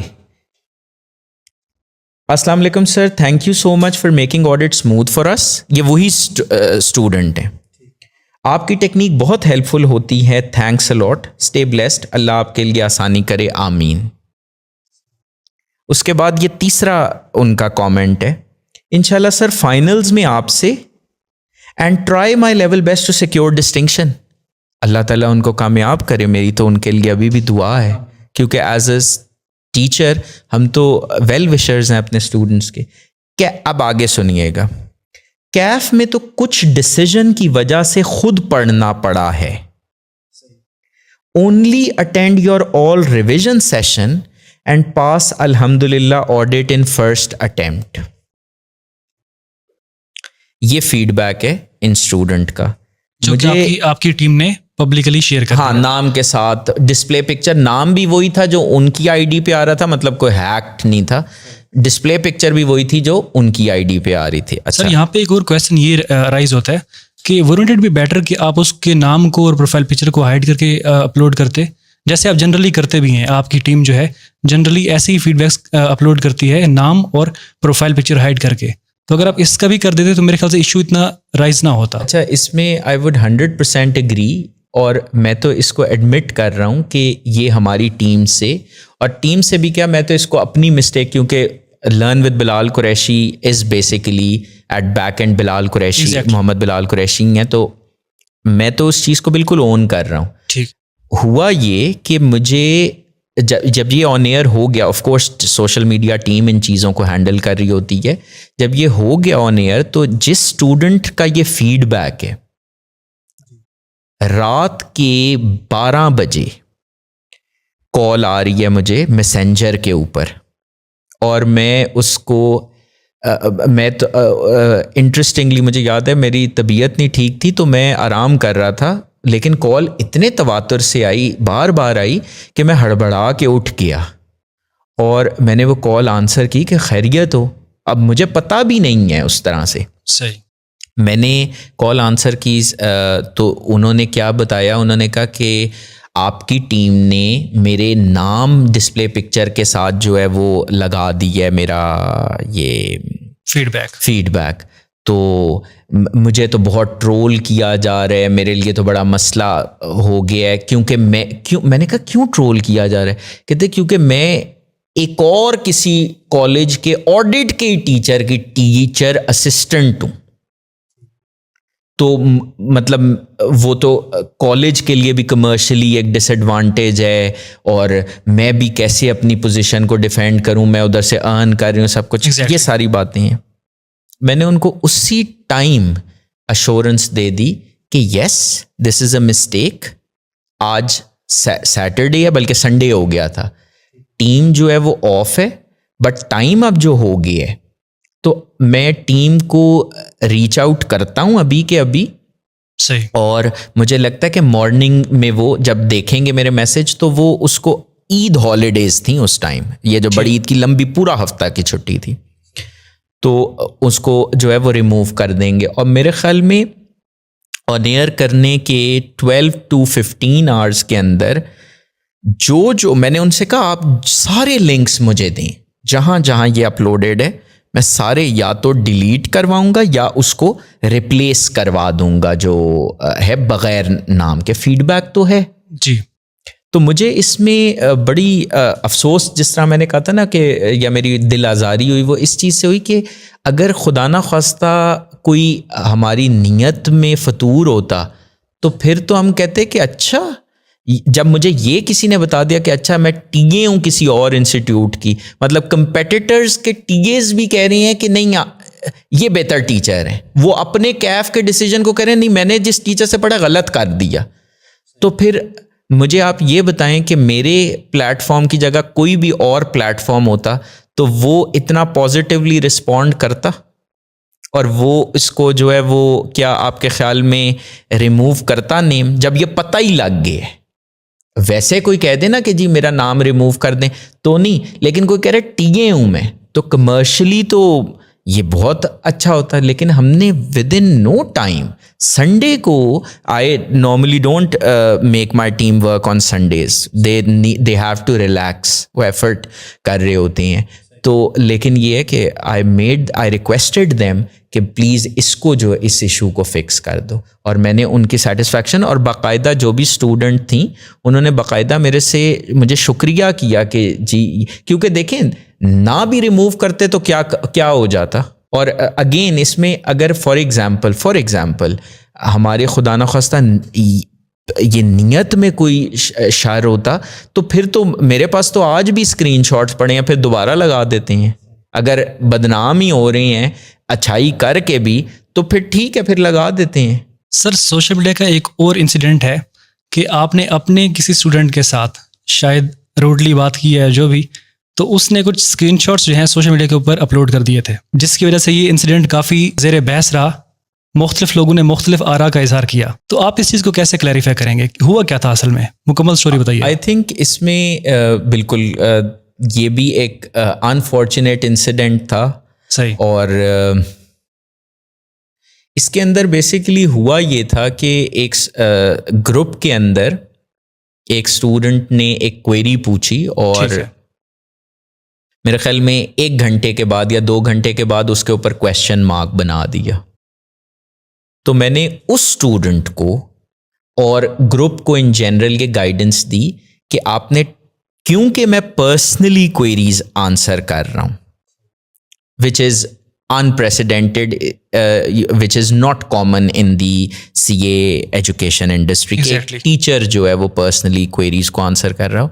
السلام علیکم sir, thank you so much for making audit smooth for us. یہ وہی اسٹوڈنٹ ہیں. آپ کی ٹیکنیک بہت ہیلپ فل ہوتی ہے, تھینکس الاٹ, اسٹے بلیسڈ, اللہ آپ کے لیے آسانی کرے, آمین. اس کے بعد یہ تیسرا ان کا کامنٹ ہے, انشاءاللہ سر فائنلز میں آپ سے and try my level best to secure distinction. اللہ تعالیٰ ان کو کامیاب کرے, میری تو ان کے لیے ابھی بھی دعا ہے, کیونکہ ایز اے ٹیچر ہم تو ویل وشرز ہیں اپنے اسٹوڈنٹس کے. کیا اب آگے سنیے گا. کیف میں تو کچھ ڈسیزن کی وجہ سے خود پڑھنا پڑا ہے. Only attend your all revision session and pass الحمد للہ آڈٹ ان فرسٹ اٹیمپٹ. یہ فیڈ بیک ہے ان اسٹوڈنٹ کا جو کہ آپ کی ٹیم نے پبلکلی شیئر کر. ہاں, نام کے ساتھ ڈسپلے پکچر, نام بھی وہی تھا جو ان کی آئی ڈی پہ آ رہا تھا, مطلب کوئی ہیک نہیں تھا. ڈسپلے پکچر بھی وہی تھی جو ان کی آئی ڈی پہ آ رہی تھی. سر یہاں پہ ایک اور کویسچن یہ رائز ہوتا ہے کہ وورنٹ اٹ بی بیٹر کہ آپ اس کے نام کو اور پروفائل پکچر کو ہائڈ کر کے اپلوڈ کرتے, جیسے آپ جنرلی کرتے بھی ہیں. آپ کی ٹیم جو ہے جنرلی ایسے ہی فیڈ بیکس اپلوڈ کرتی ہے نام اور پروفائل پکچر ہائڈ کر کے. تو اگر آپ اس کا بھی کر دیتے تو میرے خیال سے ایشو اتنا رائز نہ ہوتا. اچھا اس میں آئی ووڈ 100% اگری, اور میں تو اس کو ایڈمٹ کر رہا ہوں کہ یہ ہماری ٹیم سے, اور ٹیم سے بھی کیا, میں تو اس کو اپنی مسٹیک, کیونکہ learn with Bilal Qureshi is basically at back end Bilal Qureshi, Muhammad Bilal Qureshi ہیں, تو میں تو اس چیز کو بالکل اون کر رہا ہوں. ٹھیک ہوا یہ کہ مجھے جب یہ آن ایئر ہو گیا, of course social media team ان چیزوں کو ہینڈل کر رہی ہوتی ہے, جب یہ ہو گیا آن ایئر تو جس اسٹوڈنٹ کا یہ فیڈ بیک ہے, رات کے 12 بجے کال آ رہی ہے مجھے میسنجر کے اوپر, اور میں اس کو میں تو انٹرسٹنگلی مجھے یاد ہے میری طبیعت نہیں ٹھیک تھی تو میں آرام کر رہا تھا, لیکن کال اتنے تواتر سے آئی, بار بار آئی, کہ میں ہڑبڑا کے اٹھ گیا اور میں نے وہ کال آنسر کی کہ خیریت ہو. اب مجھے پتہ بھی نہیں ہے اس طرح سے. صحیح. میں نے کال آنسر کی تو انہوں نے کیا بتایا, انہوں نے کہا کہ آپ کی ٹیم نے میرے نام ڈسپلے پکچر کے ساتھ جو ہے وہ لگا دی ہے میرا یہ فیڈ بیک. تو مجھے تو بہت ٹرول کیا جا رہا ہے, میرے لیے تو بڑا مسئلہ ہو گیا ہے, کیونکہ میں نے کہا کیوں ٹرول کیا جا رہا ہے, کہتے کیونکہ میں ایک اور کسی کالج کے آڈٹ کے ٹیچر کی ٹیچر اسسٹنٹ ہوں. تو مطلب وہ تو کالج کے لیے بھی کمرشلی ایک ڈس ایڈوانٹیج ہے, اور میں بھی کیسے اپنی پوزیشن کو ڈیفینڈ کروں, میں ادھر سے ارن کر رہی ہوں سب کچھ. یہ ساری باتیں ہیں. میں نے ان کو اسی ٹائم ایشورنس دے دی کہ یس دس از اے مسٹیک. آج سیٹرڈے ہے, بلکہ سنڈے ہو گیا تھا, ٹیم جو ہے وہ آف ہے, بٹ ٹائم اب جو ہو گیا ہے تو میں ٹیم کو ریچ آؤٹ کرتا ہوں ابھی کے ابھی. صحیح. اور مجھے لگتا ہے کہ مارننگ میں وہ جب دیکھیں گے میرے میسج تو وہ اس کو عید ہالیڈیز تھیں اس ٹائم, یہ جو بڑی عید کی لمبی پورا ہفتہ کی چھٹی تھی, تو اس کو جو ہے وہ ریموو کر دیں گے. اور میرے خیال میں آن ایئر کرنے کے 12 to 15 آورس کے اندر جو میں نے ان سے کہا آپ سارے لنکس مجھے دیں جہاں جہاں یہ اپلوڈیڈ ہے, میں سارے یا تو ڈیلیٹ کرواؤں گا یا اس کو ریپلیس کروا دوں گا جو ہے بغیر نام کے. فیڈ بیک تو ہے جی. تو مجھے اس میں بڑی افسوس، جس طرح میں نے کہا تھا نا کہ یا میری دل آزاری ہوئی، وہ اس چیز سے ہوئی کہ اگر خدا نخواستہ کوئی ہماری نیت میں فطور ہوتا تو پھر تو ہم کہتے کہ اچھا، جب مجھے یہ کسی نے بتا دیا کہ اچھا میں ٹی اے ہوں کسی اور انسٹیٹیوٹ کی، مطلب کمپیٹیٹرز کے ٹی ایز بھی کہہ رہے ہیں کہ نہیں یہ بہتر ٹیچر ہیں، وہ اپنے کیف کے ڈیسیجن کو کہہ رہے ہیں نہیں میں نے جس ٹیچر سے پڑھا غلط کر دیا. تو پھر مجھے آپ یہ بتائیں کہ میرے پلیٹ فارم کی جگہ کوئی بھی اور پلیٹ فارم ہوتا تو وہ اتنا پازیٹیولی رسپونڈ کرتا اور وہ اس کو جو ہے وہ کیا آپ کے خیال میں ریموو کرتا نیم، جب یہ پتہ ہی لگ گیا ہے؟ ویسے کوئی کہہ دے نا کہ جی میرا نام ریموو کر دیں تو نہیں، لیکن کوئی کہہ رہا ٹی اے ہوں میں، تو کمرشلی تو یہ بہت اچھا ہوتا ہے. لیکن ہم نے within no time Sunday کو، I normally don't make my team work on Sundays, they have to relax, وہ ایفرٹ کر رہے ہوتے ہیں. تو لیکن یہ ہے کہ آئی ریکویسٹڈ دیم کہ پلیز اس کو جو اس ایشو کو فکس کر دو، اور میں نے ان کی سیٹسفیکشن، اور باقاعدہ جو بھی اسٹوڈنٹ تھیں انہوں نے باقاعدہ مجھے شکریہ کیا کہ جی، کیونکہ دیکھیں نہ بھی ریموو کرتے تو کیا ہو جاتا. اور اگین اس میں اگر فار ایگزامپل ہمارے خدا نخواستہ یہ نیت میں کوئی شر ہوتا تو پھر تو میرے پاس تو آج بھی اسکرین شاٹس پڑے ہیں، پھر دوبارہ لگا دیتے ہیں. اگر بدنام ہی ہو رہے ہیں اچھائی کر کے بھی تو پھر ٹھیک ہے، پھر لگا دیتے ہیں. سر سوشل میڈیا کا ایک اور انسیڈنٹ ہے کہ آپ نے اپنے کسی اسٹوڈنٹ کے ساتھ شاید روڈلی بات کی ہے جو بھی، تو اس نے کچھ اسکرین شاٹس جو ہیں سوشل میڈیا کے اوپر اپلوڈ کر دیے تھے، جس کی وجہ سے یہ انسیڈنٹ کافی زیر بحث رہا. مختلف لوگوں نے مختلف آراء کا اظہار کیا. تو آپ اس چیز کو کیسے کلیریفائی کریں گے؟ ہوا کیا تھا اصل میں؟ مکمل سٹوری بتائیے. آئی تھنک اس میں بالکل یہ بھی ایک انفارچونیٹ انسیڈنٹ تھا. صحیح. اور اس کے اندر بیسیکلی ہوا یہ تھا کہ ایک گروپ کے اندر ایک اسٹوڈنٹ نے ایک کوئری پوچھی، اور میرے خیال میں 1 گھنٹے کے بعد یا 2 گھنٹے کے بعد اس کے اوپر کویشچن مارک بنا دیا. تو میں نے اس اسٹوڈنٹ کو اور گروپ کو ان جنرل یہ گائیڈنس دی کہ آپ نے، کیونکہ میں پرسنلی کوئریز آنسر کر رہا ہوں وچ از unprecedented, which is not common in the CA education industry. Exactly. Teacher جو ہے وہ پرسنلی کوئریز کو آنسر کر رہا ہو،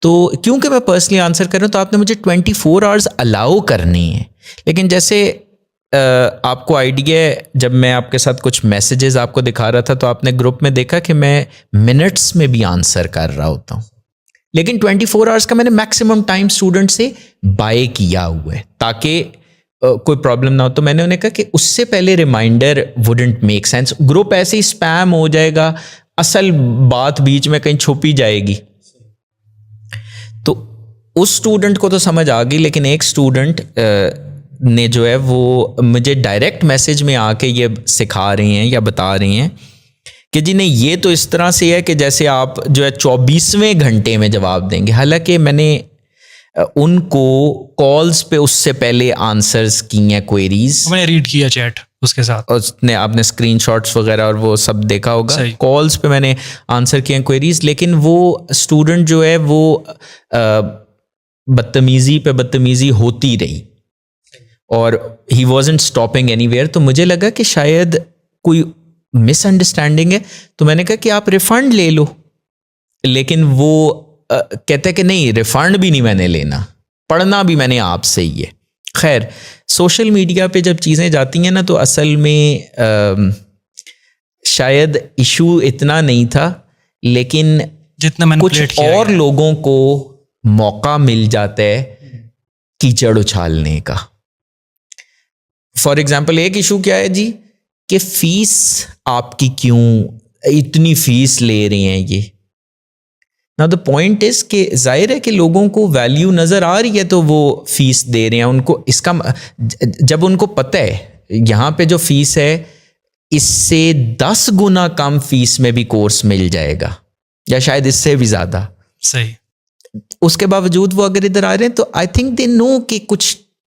تو کیونکہ میں پرسنلی آنسر کر رہا ہوں تو آپ نے مجھے 24 hours الاؤ کرنی ہے. لیکن جیسے آپ کو آئیڈیا ہے، جب میں آپ کے ساتھ کچھ میسیجز آپ کو دکھا رہا تھا تو آپ نے گروپ میں دیکھا کہ میں منٹس میں بھی آنسر کر رہا ہوتا ہوں، لیکن 24 hours کا میں نے میکسیمم ٹائم اسٹوڈنٹ سے بائی کیا ہوا ہے تاکہ کوئی پرابلم نہ ہو. تو میں نے انہیں کہا کہ اس سے پہلے reminder wouldn't make sense. Group ایسے ہی اسپیم ہو جائے گا، اصل بات بیچ میں کہیں چھپی جائے گی. تو اس اسٹوڈنٹ کو تو سمجھ آ گئی، لیکن ایک اسٹوڈنٹ نے جو ہے وہ مجھے ڈائریکٹ میسج میں آ کے یہ سکھا رہے ہیں یا بتا رہے ہیں کہ جی نہیں، یہ تو اس طرح سے ہے کہ جیسے آپ جو ہے 24ویں گھنٹے میں جواب دیں گے. حالانکہ میں نے ان کو کالز پہ اس سے پہلے آنسرز کی ہیں کوئریز. میں نے ریڈ کیا چیٹ اس کے ساتھ، اس نے آپ نے اسکرین شاٹس وغیرہ اور وہ سب دیکھا ہوگا. کالز پہ میں نے آنسر کیے ہیں کوئریز، لیکن وہ اسٹوڈنٹ جو ہے وہ بدتمیزی پہ بدتمیزی ہوتی رہی اور ہی وازنٹ اسٹاپنگ اینی ویئر. تو مجھے لگا کہ شاید کوئی مس انڈرسٹینڈنگ ہے، تو میں نے کہا کہ آپ ریفنڈ لے لو. لیکن وہ کہتے کہ نہیں، ریفنڈ بھی نہیں میں نے لینا، پڑھنا بھی میں نے آپ سے ہی ہے. خیر، سوشل میڈیا پہ جب چیزیں جاتی ہیں نا تو اصل میں شاید ایشو اتنا نہیں تھا، لیکن جتنا کچھ اور لوگوں کو موقع مل جاتا ہے کیچڑ اچھالنے کا. فار ایگزامپل ایک ایشو کیا ہے جی کہ فیس آپ کی کیوں اتنی فیس لے رہے ہیں یہ. نا دا پوائنٹ از کہ ظاہر ہے کہ لوگوں کو ویلیو نظر آ رہی ہے تو وہ فیس دے رہے ہیں. ان کو اس کا جب ان کو پتہ ہے یہاں پہ جو فیس ہے اس سے 10 گنا کم فیس میں بھی کورس مل جائے گا یا شاید اس سے بھی زیادہ. صحیح. اس کے باوجود وہ اگر ادھر آ رہے ہیں تو آئی تھنک دے نو کہ کچھ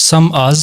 some hours,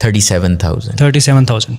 37,000.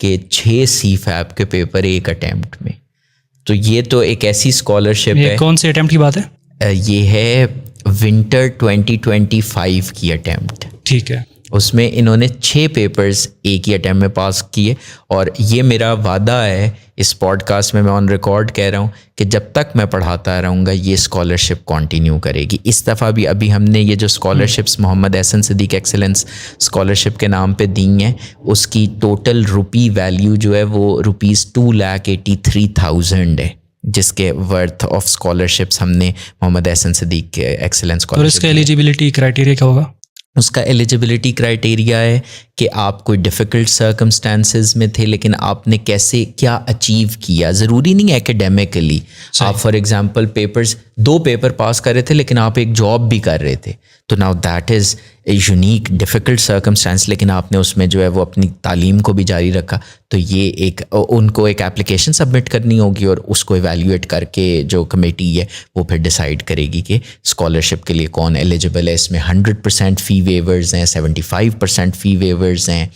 کہ 6 CFAP کے پیپر ایک اٹیمپٹ میں. تو یہ تو ایک ایسی اسکالرشپ ہے. کون سے اٹیمپٹ کی بات ہے؟ یہ ہے ونٹر 2025 کی اٹیمپٹ. ٹھیک ہے. اس میں انہوں نے 6 پیپرز ایک ہی اٹیمپٹ میں پاس کیے. اور یہ میرا وعدہ ہے اس پوڈ کاسٹ میں آن ریکارڈ کہہ رہا ہوں کہ جب تک میں پڑھاتا رہوں گا یہ اسکالرشپ کنٹینیو کرے گی. اس دفعہ بھی ابھی ہم نے یہ جو اسکالرشپس محمد احسن صدیق ایکسلنس اسکالرشپ کے نام پہ دی ہیں, اس کی ٹوٹل روپی ویلیو جو ہے وہ ₹2,83,000 ہے, جس کے ورتھ آف اسکالرشپس ہم نے محمد احسن صدیق ایکسلنس اسکالرشپ. اور اس کا ایلیجیبلٹی کرائٹیریا کیا ہوگا؟ اس کا ایلیجیبلٹی کرائٹیریا ہے کہ آپ کوئی ڈیفیکلٹ سرکمسٹانسز میں تھے لیکن آپ نے کیسے کیا اچیو کیا. ضروری نہیں ایکیڈیمکلی. آپ فار ایگزامپل 2 پیپر پاس کر رہے تھے لیکن آپ ایک جاب بھی کر رہے تھے, تو now that is a unique difficult circumstance, لیکن آپ نے اس میں جو ہے وہ اپنی تعلیم کو بھی جاری رکھا. تو یہ ایک ان کو ایک اپلیکیشن سبمٹ کرنی ہوگی اور اس کو ایویلیویٹ کر کے جو کمیٹی ہے وہ پھر ڈیسائیڈ کرے گی کہ اسکالرشپ کے لیے کون ایلیجیبل ہے. اس میں 100% فی ویورز ہیں, 75% فی ویورز ہیں,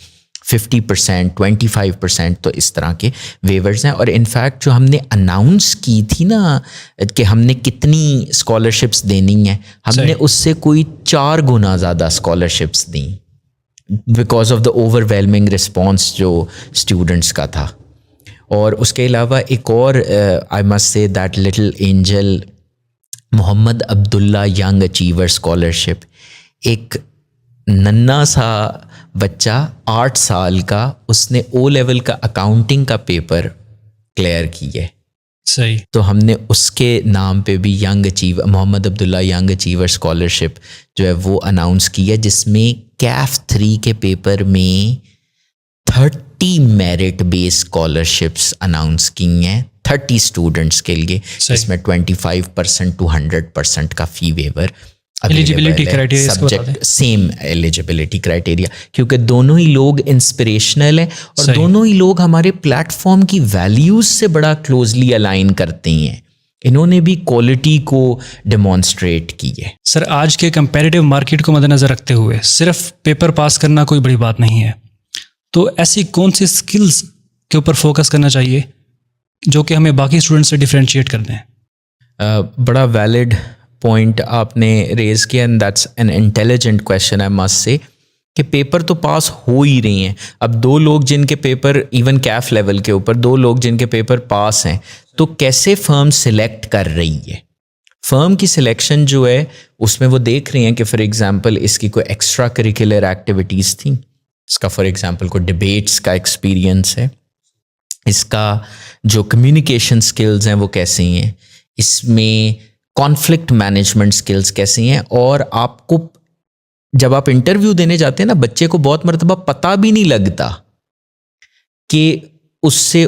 50%, 25%, تو اس طرح کے ویورز ہیں. اور انفیکٹ جو ہم نے اناؤنس کی تھی نا کہ ہم نے کتنی اسکالرشپس دینی ہیں, ہم نے اس سے کوئی 4 گنا زیادہ اسکالرشپس دیں because of the overwhelming response جو اسٹوڈنٹس کا تھا. اور اس کے علاوہ ایک اور I must say that little angel Muhammad Abdullah young achiever scholarship. ایک ننا سا بچہ 8 سال کا, اس نے او لیول کا اکاؤنٹنگ کا پیپر کلیئر کی ہے. صحیح. تو ہم نے اس کے نام پہ بھی محمد عبداللہ ینگ اچیور اسکالرشپ جو ہے وہ اناؤنس کی ہے, جس میں CAF 3 کے پیپر میں 30 میرٹ بیس اسکالرشپس اناؤنس کی ہیں 30 اسٹوڈنٹس کے لیے, جس میں 25% to 100% کا fee waiver. Eligibility criteria subject same eligibility criteria, کیونکہ دونوں ہی لوگ انسپریشنل ہیں اور دونوں ہی لوگ ہمارے پلیٹ فارم کی ویلیوز سے بڑا کلوزلی الائن کرتے ہیں. انہوں نے بھی کوالٹی کو ڈیمانسٹریٹ کی ہے. سر آج کے کمپیریٹیو مارکیٹ کو مد نظر رکھتے ہوئے صرف پیپر پاس کرنا کوئی بڑی بات نہیں ہے, تو ایسی کون سی اسکلز کے اوپر فوکس کرنا چاہیے جو کہ ہمیں باقی اسٹوڈنٹ سے ڈیفرینشیٹ کر دیں؟ بڑا ویلڈ پوائنٹ آپ نے ریز کیا, and that's an intelligent question. I must سے کہ پیپر تو پاس ہو ہی رہی ہیں. اب 2 لوگ جن کے پیپر ایون CAF لیول کے اوپر 2 لوگ جن کے پیپر پاس ہیں, تو کیسے فرم سلیکٹ کر رہی ہے؟ فرم کی سلیکشن جو ہے اس میں وہ دیکھ رہی ہیں کہ فار ایگزامپل اس کی کوئی ایکسٹرا کریکولر ایکٹیویٹیز تھیں, اس کا فار ایگزامپل کوئی ڈبیٹس کا ایکسپیرینس ہے, اس کا جو کمیونیکیشن سکلز ہیں وہ کیسے ہیں, اس میں کانفلکٹ مینجمنٹ سکلز کیسی ہیں. اور آپ کو جب آپ انٹرویو دینے جاتے ہیں نا, بچے کو بہت مرتبہ پتہ بھی نہیں لگتا کہ اس سے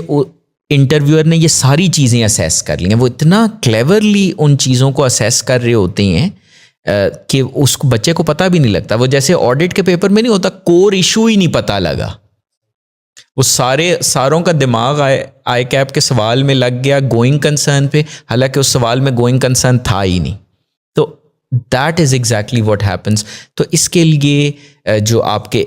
انٹرویور نے یہ ساری چیزیں اسیس کر لی ہیں. وہ اتنا کلیورلی ان چیزوں کو اسیس کر رہے ہوتے ہیں کہ اس کو بچے کو پتہ بھی نہیں لگتا. وہ جیسے آڈٹ کے پیپر میں نہیں ہوتا, کور ایشو ہی نہیں پتہ لگا, وہ ساروں کا دماغ آئی کیپ کے سوال میں لگ گیا گوئنگ کنسرن پہ, حالانکہ اس سوال میں گوئنگ کنسرن تھا ہی نہیں. تو that is exactly what happens. تو اس کے لیے جو آپ کے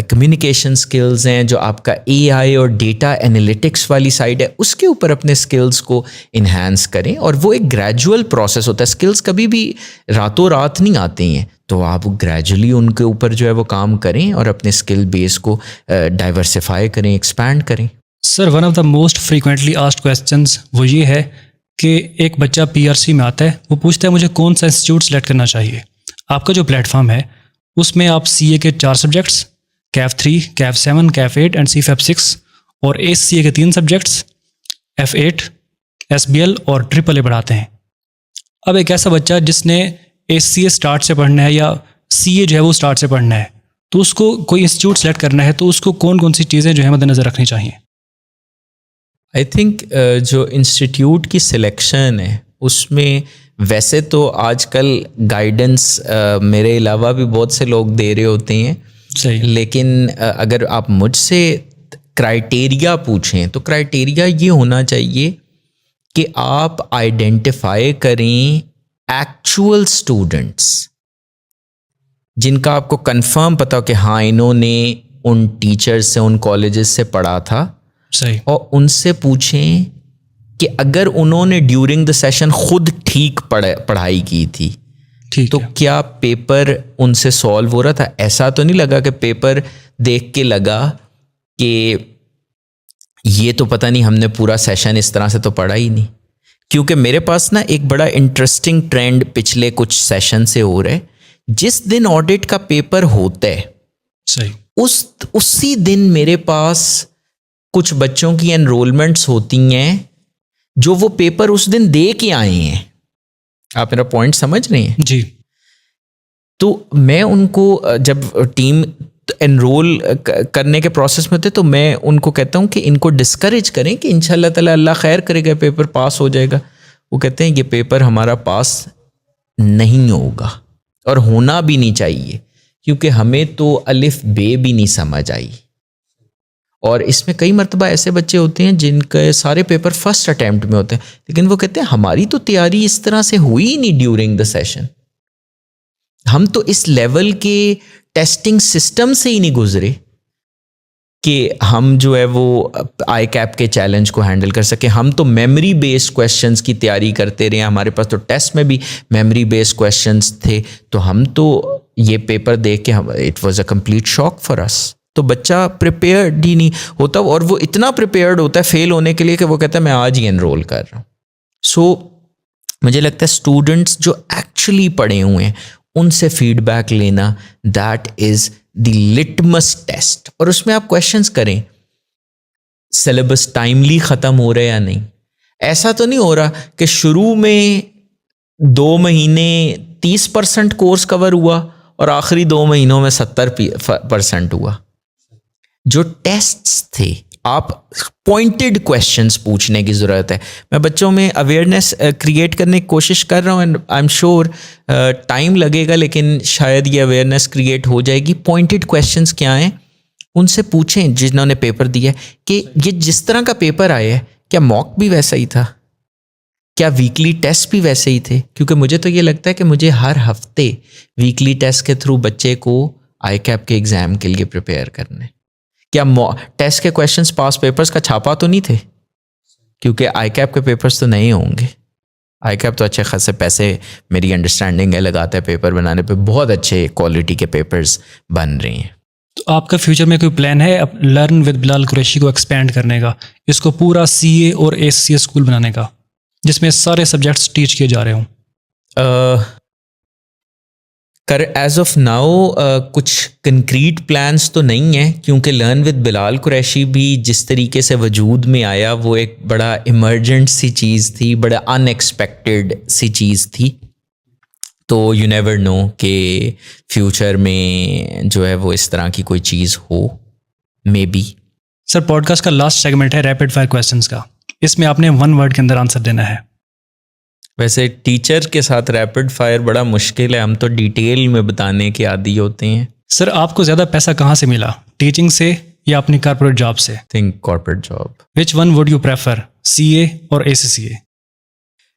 کمیونیکیشن سکلز ہیں, جو آپ کا AI اور ڈیٹا انالیٹکس والی سائڈ ہے, اس کے اوپر اپنے سکلز کو انہینس کریں. اور وہ ایک گریجول پروسیس ہوتا ہے, سکلز کبھی بھی راتوں رات نہیں آتے ہیں, تو آپ گریجولی ان کے اوپر جو ہے وہ کام کریں اور اپنے اسکل بیس کو ڈائیورسفائی کریں, ایکسپینڈ کریں. Sir one of the most frequently asked questions وہ یہ ہے کہ ایک بچہ PRC میں آتا ہے, وہ پوچھتا ہے مجھے کون سا انسٹیٹیوٹ سلیکٹ کرنا چاہیے. آپ کا جو پلیٹ فارم ہے اس میں آپ CA کے 4 subjects, CAF 3, CAF 7, CAF 8 and CFAP 6 اور ACA کے 3 سبجیکٹس F8, SBL اور AAA پڑھاتے ہیں. اب ایک ایسا بچہ جس نے ACA اسٹارٹ سے پڑھنا ہے یا CA جو ہے وہ اسٹارٹ سے پڑھنا ہے, تو اس کو کوئی انسٹیٹیوٹ سلیکٹ کرنا ہے, تو اس کو کون کون سی چیزیں جو ہے مد نظر رکھنی چاہیے؟ آئی تھنک جو انسٹیٹیوٹ کی سلیکشن ہے اس میں ویسے تو آج کل گائیڈنس میرے علاوہ بھی بہت سے لوگ دے رہے ہوتے ہیں, صحیح, لیکن اگر آپ مجھ سے کرائٹیریا پوچھیں تو کرائٹیریا یہ ہونا چاہیے کہ آپ آئیڈینٹیفائی کریں ایکچوئل اسٹوڈنٹس جن کا آپ کو کنفرم پتا ہو کہ ہاں انہوں نے ان ٹیچرز سے, ان کالجز سے پڑھا تھا, صحیح, اور ان سے پوچھیں کہ اگر انہوں نے ڈیورنگ دا سیشن خود ٹھیک پڑھائی کی تھی تو کیا پیپر ان سے سالو ہو رہا تھا؟ ایسا تو نہیں لگا کہ پیپر دیکھ کے لگا کہ یہ تو پتہ نہیں ہم نے پورا سیشن اس طرح سے تو پڑھا ہی نہیں. کیونکہ میرے پاس نا ایک بڑا انٹرسٹنگ ٹرینڈ پچھلے کچھ سیشن سے ہو رہا ہے. جس دن آڈٹ کا پیپر ہوتا ہے صحیح, اسی دن میرے پاس کچھ بچوں کی انرولمنٹس ہوتی ہیں جو وہ پیپر اس دن دے کے آئے ہیں. آپ میرا پوائنٹ سمجھ رہے ہیں؟ جی. تو میں ان کو جب ٹیم انرول کرنے کے پروسیس میں ہوتے تو میں ان کو کہتا ہوں کہ ان کو ڈسکریج کریں کہ انشاءاللہ تعالی اللہ خیر کرے گا, پیپر پاس ہو جائے گا. وہ کہتے ہیں یہ پیپر ہمارا پاس نہیں ہوگا اور ہونا بھی نہیں چاہیے, کیونکہ ہمیں تو الف بے بھی نہیں سمجھ آئی. اور اس میں کئی مرتبہ ایسے بچے ہوتے ہیں جن کے سارے پیپر فرسٹ اٹیمپٹ میں ہوتے ہیں, لیکن وہ کہتے ہیں ہماری تو تیاری اس طرح سے ہوئی ہی نہیں ڈیورنگ دا سیشن, ہم تو اس لیول کے ٹیسٹنگ سسٹم سے ہی نہیں گزرے کہ ہم جو ہے وہ آئی کیپ کے چیلنج کو ہینڈل کر سکیں. ہم تو میموری بیسڈ کویشچنس کی تیاری کرتے رہے, ہمارے پاس تو ٹیسٹ میں بھی میموری بیسڈ کویشچنس تھے, تو ہم تو یہ پیپر دیکھ کے it was a complete shock for us. تو بچہ پریپیئرڈ ہی نہیں ہوتا, اور وہ اتنا پریپیئرڈ ہوتا ہے فیل ہونے کے لیے کہ وہ کہتا ہے میں آج ہی انرول کر رہا ہوں. سو مجھے لگتا ہے اسٹوڈنٹس جو ایکچولی پڑھے ہوئے ہیں ان سے فیڈ بیک لینا, that is the litmus test. اور اس میں آپ کویشچنس کریں سلیبس ٹائملی ختم ہو رہا ہے یا نہیں. ایسا تو نہیں ہو رہا کہ شروع میں 2 مہینے 30% کورس کور ہوا اور آخری 2 مہینوں میں 70% ہوا. جو ٹیسٹس تھے, آپ پوائنٹڈ کویشچنس پوچھنے کی ضرورت ہے. میں بچوں میں اویئرنیس کریٹ کرنے کی کوشش کر رہا ہوں, and I am sure time لگے گا, لیکن شاید یہ اویئرنیس کریٹ ہو جائے گی. پوائنٹڈ کویشچنس کیا ہیں ان سے پوچھیں جنہوں نے پیپر دیا ہے کہ یہ جس طرح کا پیپر آیا ہے کیا موک بھی ویسا ہی تھا, کیا ویکلی ٹیسٹ بھی ویسے ہی تھے. کیونکہ مجھے تو یہ لگتا ہے کہ مجھے ہر ہفتے ویکلی ٹیسٹ کے تھرو بچے کو آئی کیپ کے ایگزام کے لیے پریپیئر کرنے. کیا ٹیسٹ کے کویشچنس پاس پیپرز کا چھاپا تو نہیں تھے, کیونکہ آئی کیپ کے پیپرز تو نہیں ہوں گے. آئی کیپ تو اچھے خاصے پیسے میری انڈرسٹینڈنگ ہے لگاتا ہے پیپر بنانے پہ, بہت اچھے کوالٹی کے پیپرز بن رہے ہیں. تو آپ کا فیوچر میں کوئی پلان ہے لرن ود بلال قریشی کو ایکسپینڈ کرنے کا, اس کو پورا CA اور ACCA اسکول بنانے کا جس میں سارے سبجیکٹس ٹیچ کیے جا رہے ہوں؟ ایز آف ناؤ کچھ کنکریٹ پلانس تو نہیں ہیں, کیونکہ لرن ود بلال قریشی بھی جس طریقے سے وجود میں آیا وہ ایک بڑا ایمرجنٹ سی چیز تھی, بڑا ان ایکسپیکٹڈ سی چیز تھی. تو یو نیور نو کہ فیوچر میں جو ہے وہ اس طرح کی کوئی چیز ہو, maybe. Sir podcast کا لاسٹ سیگمنٹ ہے ریپڈ فائر کویشچنس کا, اس میں آپ نے 1 ورڈ کے اندر آنسر دینا ہے. ویسے ٹیچر کے ساتھ ریپڈ فائر بڑا مشکل ہے, ہم تو ڈیٹیل میں بتانے کے عادی ہوتے ہیں. سر آپ کو زیادہ پیسہ کہاں سے ملا, ٹیچنگ سے یا اپنی کارپوریٹ جاب سے؟ Think corporate job. Which one would you prefer, CA اور ACCA؟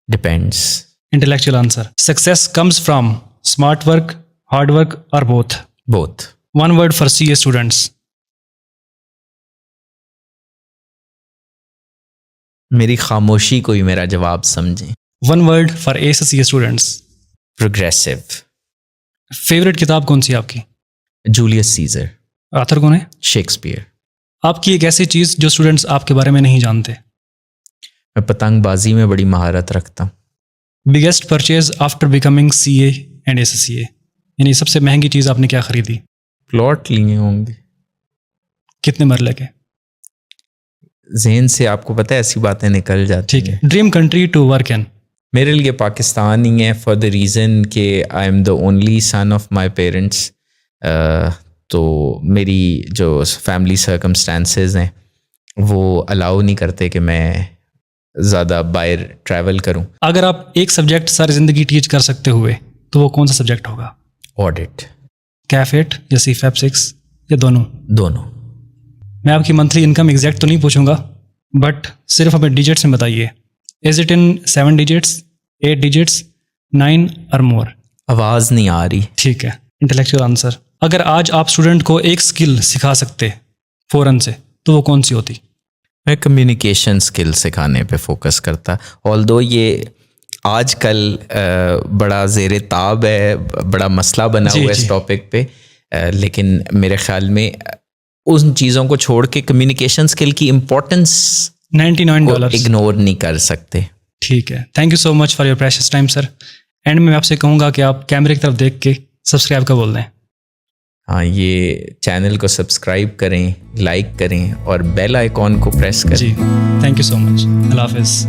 Depends. Intellectual answer. Success comes from smart work, hard work اور both? Both. 1 word for CA students. میری خاموشی کو ہی میرا جواب سمجھیں. 1 word for ACCA students. Progressive. Favourite کتاب کون سی ہے آپ کی؟ Julius scissor. آتھر کون ہے؟ شیکسپیئر. آپ کی ایک ایسی چیز جو اسٹوڈنٹس آپ کے بارے میں نہیں جانتے؟ میں پتنگ بازی میں بڑی مہارت رکھتا ہوں. Biggest purchase after becoming CA and ACCA, یعنی سب سے مہنگی چیز آپ نے کیا خریدی؟ پلاٹ لیے ہوں گے. کتنے مرلے کے؟ ذہن سے آپ کو پتہ ہے ایسی باتیں نکل جاتی ہیں. ٹھیک ہے. Dream country to work in? میرے لیے پاکستان ہی ہے, فار دا ریزن کہ I am the only son of my parents. تو میری جو فیملی سرکمسٹانسز ہیں وہ الاؤ نہیں کرتے کہ میں زیادہ باہر ٹریول کروں. اگر آپ ایک سبجیکٹ ساری زندگی ٹیچ کر سکتے ہوئے تو وہ کون سا سبجیکٹ ہوگا؟ آڈٹ. CAF8 یا CFAP6 یا دونوں؟ دونوں. میں آپ کی منتھلی انکم ایگزیکٹ تو نہیں پوچھوں گا, بٹ صرف ہمیں ڈیجٹس میں بتائیے. Is it in 7 digits, 8 digits, 9 اور مور؟ آواز نہیں آ رہی. ٹھیک ہے. Intellectual answer. اگر آج آپ اسٹوڈنٹ کو ایک اسکل سکھا سکتے فوراً سے تو وہ کون سی ہوتی؟ میں کمیونیکیشن اسکل سکھانے پہ فوکس کرتا. آلدو یہ آج کل بڑا زیر تاب ہے, بڑا مسئلہ بنا ہوا ہے اس ٹاپک پہ, لیکن میرے خیال میں ان چیزوں کو چھوڑ کے کمیونیکیشن اسکل کی امپورٹنس $99 اگنور نہیں کر سکتے. ٹھیک ہے, thank you so much for your precious time sir. And میں آپ سے کہوں گا کہ آپ کیمرے کی طرف دیکھ کے سبسکرائب کا بول دیں. ہاں, یہ چینل کو سبسکرائب کریں, لائک کریں اور بیل آئیکن کو پریس کریں. جی, تھینک یو سو مچ. اللہ حافظ.